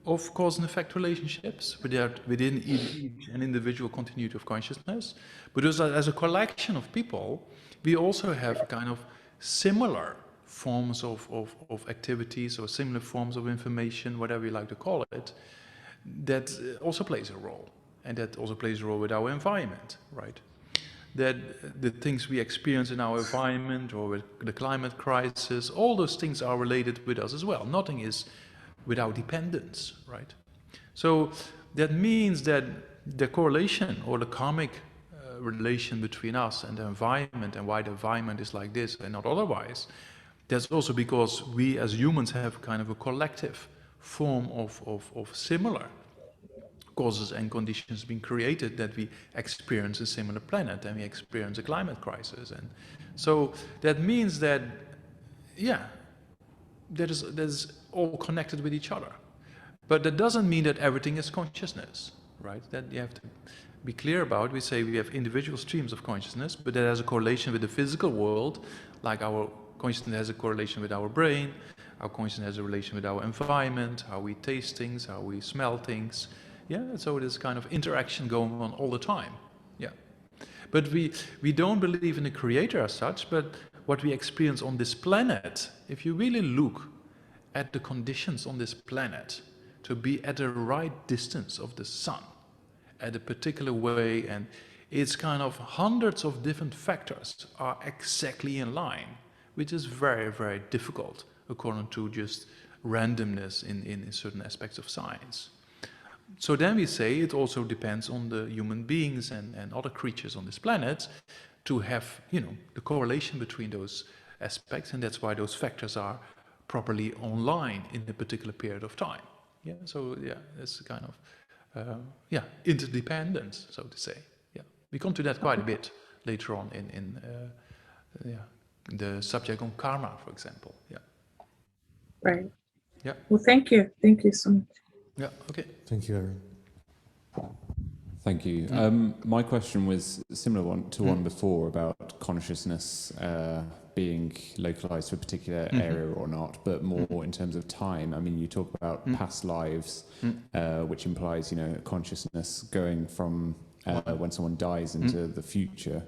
of cause and effect relationships within each an individual continuity of consciousness. But as a collection of people, we also have a kind of similar forms of activities or similar forms of information, whatever you like to call it, that also plays a role. And that also plays a role with our environment, right? That the things we experience in our environment or with the climate crisis, all those things are related with us as well. Nothing is without dependence, right? So that means that the correlation or the karmic relation between us and the environment and why the environment is like this and not otherwise, that's also because we as humans have kind of a collective form of similar causes and conditions being created that we experience a similar planet and we experience a climate crisis. And so that means that, yeah, that is all connected with each other. But that doesn't mean that everything is consciousness, right? That you have to be clear about. We say we have individual streams of consciousness, but that has a correlation with the physical world, like our consciousness has a correlation with our brain, our consciousness has a relation with our environment, how we taste things, how we smell things. Yeah, so there's kind of interaction going on all the time. Yeah. But we don't believe in a creator as such, but what we experience on this planet, if you really look at the conditions on this planet to be at the right distance of the sun, at a particular way, and it's kind of hundreds of different factors are exactly in line, which is very, very difficult according to just randomness in certain aspects of science. So then we say it also depends on the human beings and other creatures on this planet to have, you know, the correlation between those aspects, and that's why those factors are properly online in a particular period of time. Yeah, so yeah, it's kind of yeah, interdependence, so to say. Yeah, we come to that quite a bit later on in the subject on karma, for example. Yeah. Right. Yeah. Well, thank you. Thank you so much. Yeah. Okay. Thank you, Aaron. Thank you. My question was similar to one before about consciousness being localized to a particular area or not, but more in terms of time. I mean, you talk about past lives, which implies, you know, consciousness going from when someone dies into the future.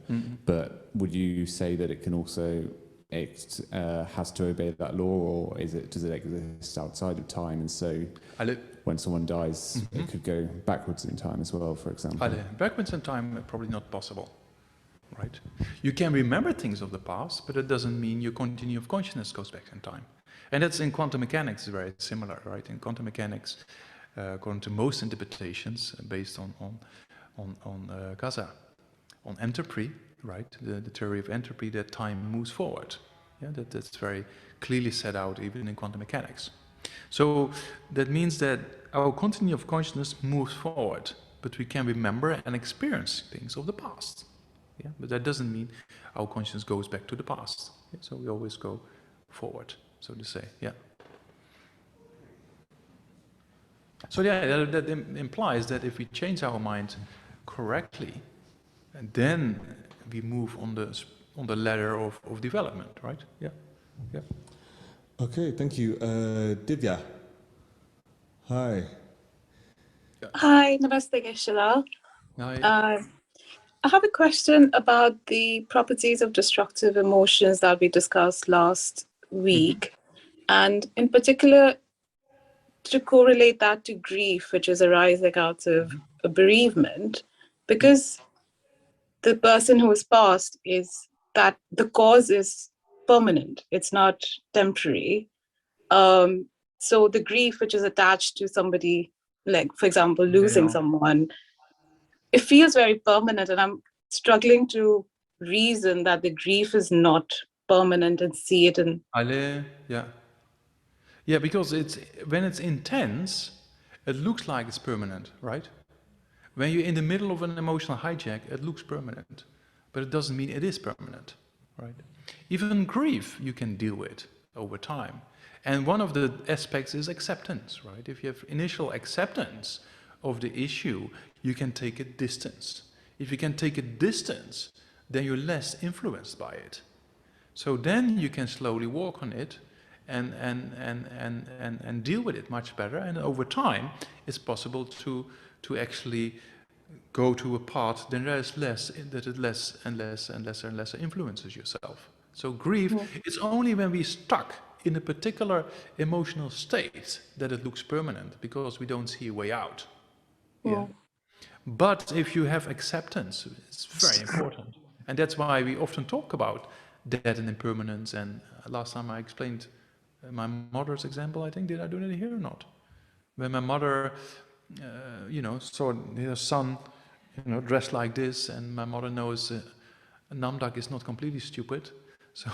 But would you say that it can also has to obey that law, or does it exist outside of time? And so when someone dies, it could go backwards in time as well, for example. Backwards in time, probably not possible, right? You can remember things of the past, but it doesn't mean your continuum of consciousness goes back in time. And that's in quantum mechanics very similar, right? In quantum mechanics, according to most interpretations based on Gaza, on entropy, right? The theory of entropy, that time moves forward. Yeah, that's very clearly set out even in quantum mechanics. So that means that our continuum of consciousness moves forward, but we can remember and experience things of the past. Yeah, but that doesn't mean our consciousness goes back to the past. Yeah, so we always go forward, so to say. Yeah. So yeah, that implies that if we change our mind correctly, and then we move on the ladder of development, right? Yeah. Yeah. Okay, thank you. Divya. Hi. Hi, Namaste Geshe. Hi. I have a question about the properties of destructive emotions that we discussed last week, and in particular to correlate that to grief, which is arising out of a bereavement, because the person who is passed is that the cause is permanent, it's not temporary. So the grief which is attached to somebody, like for example losing someone, it feels very permanent, and I'm struggling to reason that the grief is not permanent and see it in... Yeah, because when it's intense, it looks like it's permanent, right? When you're in the middle of an emotional hijack, it looks permanent, but it doesn't mean it is permanent, right? Even grief you can deal with over time. And one of the aspects is acceptance, right? If you have initial acceptance of the issue, you can take a distance. If you can take a distance, then you're less influenced by it. So then you can slowly walk on it and deal with it much better. And over time, it's possible to actually go to a path then there is less and less influences yourself. So grief, it's only when we're stuck in a particular emotional state that it looks permanent, because we don't see a way out. Yeah. But if you have acceptance, it's very important. And that's why we often talk about death and impermanence. And last time I explained my mother's example, I think, did I do that here or not? When my mother, saw her son, dressed like this, and my mother knows Namdak is not completely stupid. So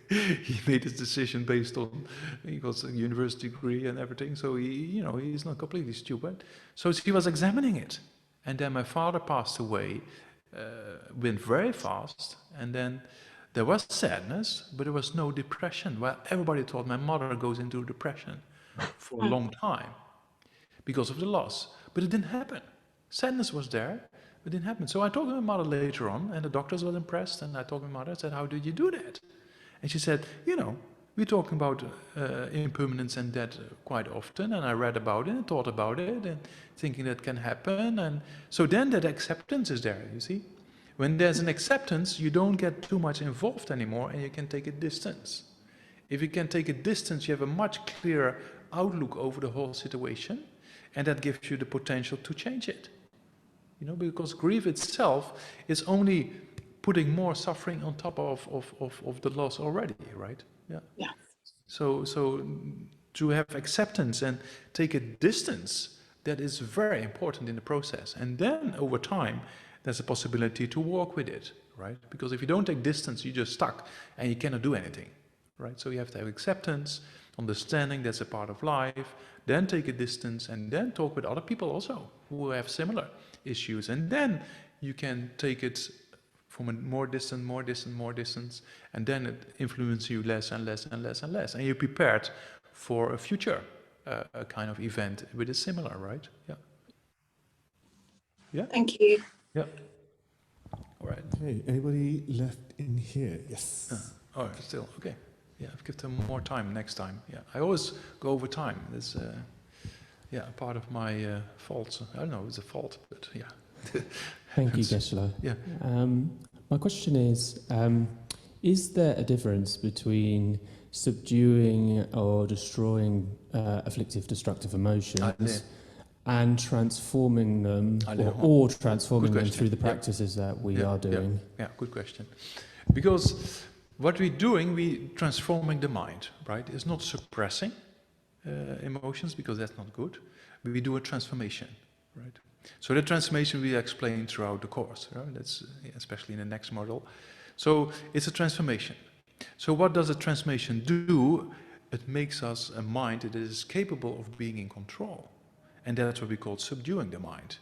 he made his decision based on, he got a university degree and everything, so he's not completely stupid. So she was examining it. And then my father passed away, went very fast, and then there was sadness, but there was no depression. Well, everybody thought my mother goes into depression for a long time because of the loss, but it didn't happen. Sadness was there, but it didn't happen. So I talked to my mother later on, and the doctors were impressed, and I told my mother, I said, how did you do that? And she said, we're talking about impermanence and death quite often, and I read about it and thought about it and thinking that can happen. And so then that acceptance is there, you see. When there's an acceptance, you don't get too much involved anymore, and you can take a distance. If you can take a distance, you have a much clearer outlook over the whole situation, and that gives you the potential to change it. Because grief itself is only putting more suffering on top of the loss already, right? Yeah. So to have acceptance and take a distance, that is very important in the process. And then over time, there's a possibility to walk with it, right? Because if you don't take distance, you're just stuck and you cannot do anything, right? So you have to have acceptance, understanding that's a part of life, then take a distance, and then talk with other people also who have similar issues. And then you can take it from a more distance, and then it influences you less and less and less and less. And you're prepared for a future kind of event with a similar, right? Yeah. Yeah. Thank you. Yeah. All right. Okay, anybody left in here? Yes. Oh, still, okay. Yeah, I've given them more time next time. Yeah, I always go over time. It's, part of my faults. I don't know, it's a fault, but yeah. Thank you, Geshe. Yeah. My question is there a difference between subduing or destroying afflictive, destructive emotions and transforming them, or transforming them through the practices that we are doing? Yeah, good question. Because what we're doing, we're transforming the mind, right? It's not suppressing emotions, because that's not good. We do a transformation, right? So the transformation we explain throughout the course, right? That's especially in the next model. So it's a transformation. So what does a transformation do? It makes us a mind that is capable of being in control. And that's what we call subduing the mind.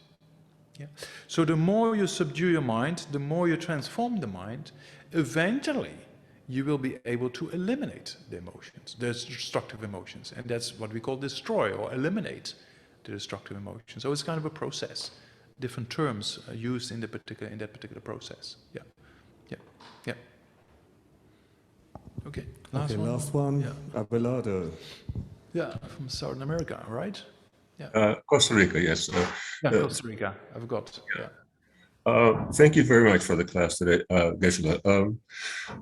Yeah. So the more you subdue your mind, the more you transform the mind, eventually you will be able to eliminate the emotions, the destructive emotions. And that's what we call destroy or eliminate the destructive emotions. So it's kind of a process. Different terms are used in that particular process. Yeah. Okay. Last one. Yeah. Abelardo. Yeah, from Southern America, right? Yeah. Costa Rica, yes. Costa Rica. I forgot. Thank you very much for the class today, Geshe.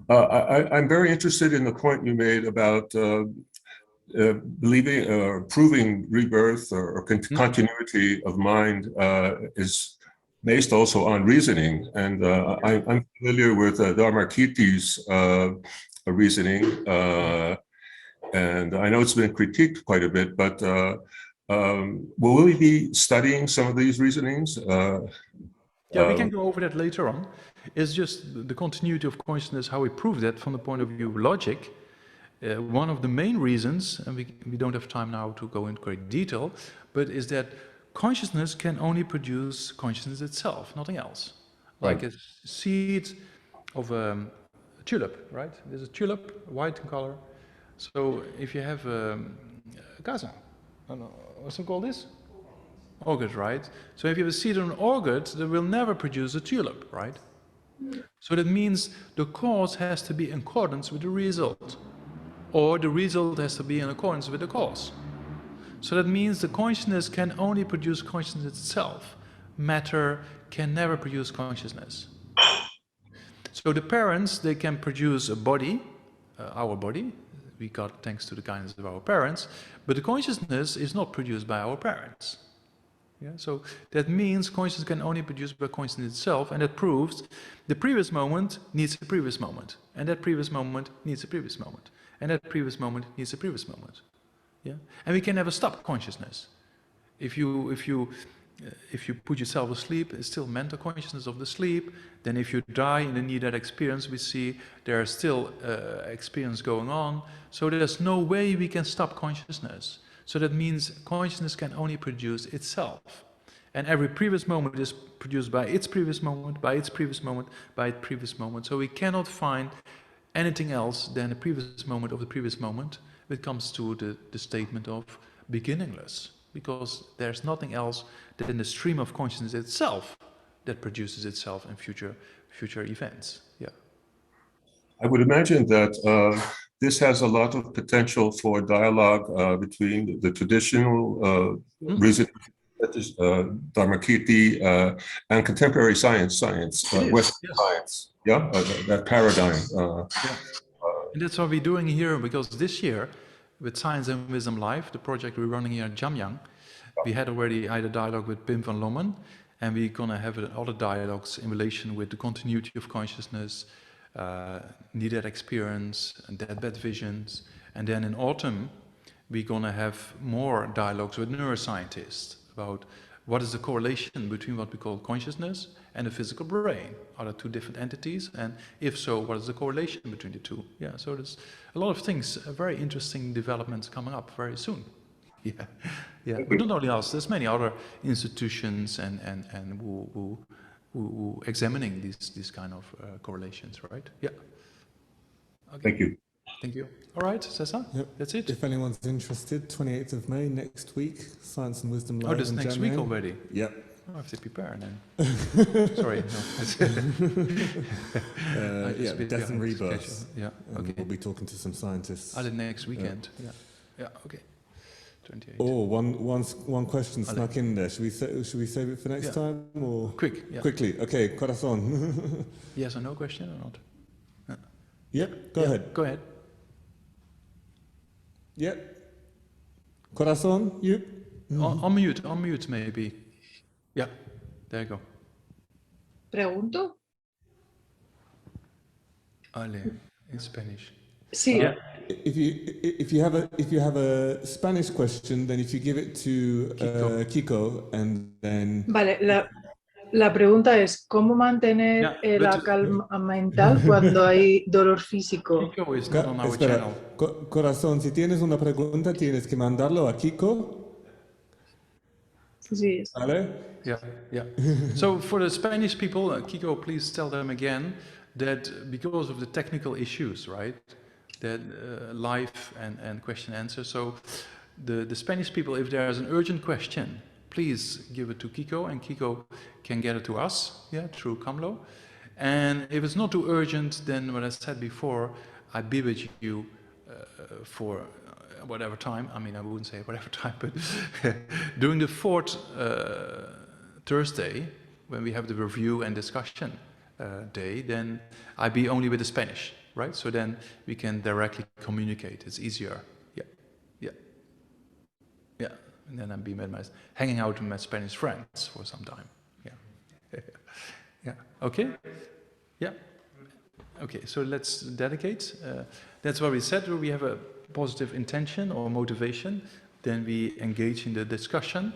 I'm very interested in the point you made about believing or proving rebirth or continuity of mind is based also on reasoning. And I'm familiar with Dharmakirti's reasoning, and I know it's been critiqued quite a bit, but will we be studying some of these reasonings? We can go over that later on. It's just the continuity of consciousness, how we prove that from the point of view of logic. One of the main reasons, and we don't have time now to go into great detail, but is that consciousness can only produce consciousness itself, nothing else. Like a seed of tulip, right? There's a tulip, white in color. So if you have Gaza, what's it called this? Orchid, right? So if you have a seed on an orchid, that will never produce a tulip, right? So that means the cause has to be in accordance with the result, or the result has to be in accordance with the cause. So that means the consciousness can only produce consciousness itself. Matter can never produce consciousness. So the parents, they can produce a body, our body, we got thanks to the kindness of our parents, but the consciousness is not produced by our parents. Yeah, so that means consciousness can only be produced by consciousness itself, and that proves the previous moment needs a previous moment, and that previous moment needs a previous moment, and that previous moment needs a previous moment. Yeah, and we can never stop consciousness. If you put yourself asleep, it's still mental consciousness of the sleep. Then if you die in the near-death experience, we see there is still experience going on. So there's no way we can stop consciousness. So that means consciousness can only produce itself. And every previous moment is produced by its previous moment, by its previous moment, by its previous moment. So we cannot find anything else than the previous moment of the previous moment when it comes to the statement of beginningless. Because there's nothing else than the stream of consciousness itself that produces itself in future events. Yeah. I would imagine that this has a lot of potential for dialogue between the traditional reason, that is Dharmakirti, and contemporary science, Western science. Yeah, that paradigm. And that's what we're doing here, because this year, with Science and Wisdom Live, the project we're running here at Jamyang, we had already had a dialogue with Pim van Lommen, and we're going to have other dialogues in relation with the continuity of consciousness, near-death experience, and deathbed visions. And then in autumn, we're going to have more dialogues with neuroscientists about what is the correlation between what we call consciousness and the physical brain. Are there two different entities? And if so, what is the correlation between the two? Yeah, so there's a lot of things, very interesting developments coming up very soon. Yeah, yeah. But not only us, there's many other institutions and who examining these kind of correlations, right? Yeah. Okay. Thank you. Thank you. All right, Cesar, that's it. If anyone's interested, 28th of May, next week, Science and Wisdom Live. Oh, that's next week already? Yep. Oh, I have to prepare then. Sorry. No. Yeah, Death and Rebirth. Yeah, okay. We'll be talking to some scientists. The next weekend. Yeah, okay. 28. Oh, one question snuck in there. Should we save it for next time or quickly? Okay, corazón. Yes or no question or not? Yep, go ahead. Go ahead. Yep. Corazón, you? On mute maybe. Yeah, there you go. ¿Pregunto? Ale, in Spanish. Sí. If you have a Spanish question, then if you give it to Kiko and then. Vale, la pregunta es ¿cómo mantener la calma mental cuando hay dolor físico? Kiko is not on our channel. Corazón, si tienes una pregunta tienes que mandarlo a Kiko. Sí. ¿Vale? Yeah. So for the Spanish people, Kiko, please tell them again that because of the technical issues, right? That live and question answer. So the Spanish people, if there is an urgent question, please give it to Kiko, and Kiko can get it to us, through Kamlo. And if it's not too urgent, then what I said before, I'll be with you for whatever time. I mean, I wouldn't say whatever time, but during the 4th Thursday, when we have the review and discussion day, then I'll be only with the Spanish. Right, so then we can directly communicate. It's easier. Yeah. And then I'll be hanging out with my Spanish friends for some time. Yeah. Okay. Yeah. Okay. So let's dedicate. That's what we said. We have a positive intention or motivation. Then we engage in the discussion,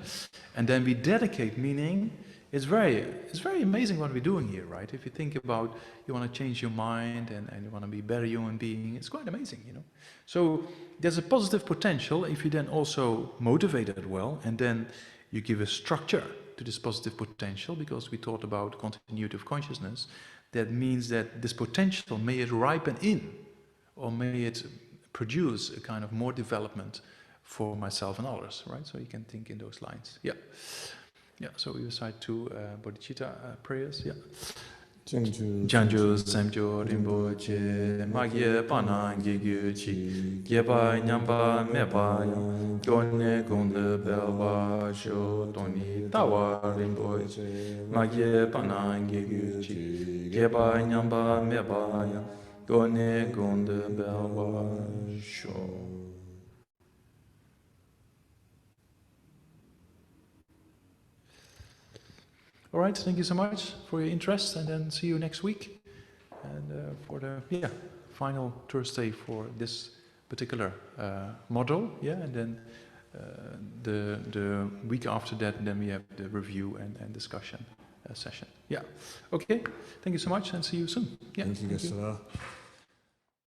and then we dedicate. Meaning, it's very amazing what we're doing here, right? If you think about you want to change your mind and you want to be a better human being, it's quite amazing, you know. So there's a positive potential if you then also motivate it well, and then you give a structure to this positive potential, because we thought about continuity of consciousness. that means that this potential, may it ripen in, or may it produce a kind of more development for myself and others, right? So you can think in those lines. Yeah. Yeah, so we recite two bodhicitta prayers, yeah. Janju Samjo Rinpoche Magye Pana Gigyu Chi Gyeba Nyamba Meba Gone Gunde Belba Sho Toni Tawa Rinpoche Magye Pana Gigyu Chi Gyeba Nyamba Meba Gone Gunde Belba Sho. All right, thank you so much for your interest, and then see you next week, and for the final Thursday for this particular model, and then the week after that, then we have the review and discussion session. Yeah, okay, thank you so much, and see you soon. Yeah, thank you.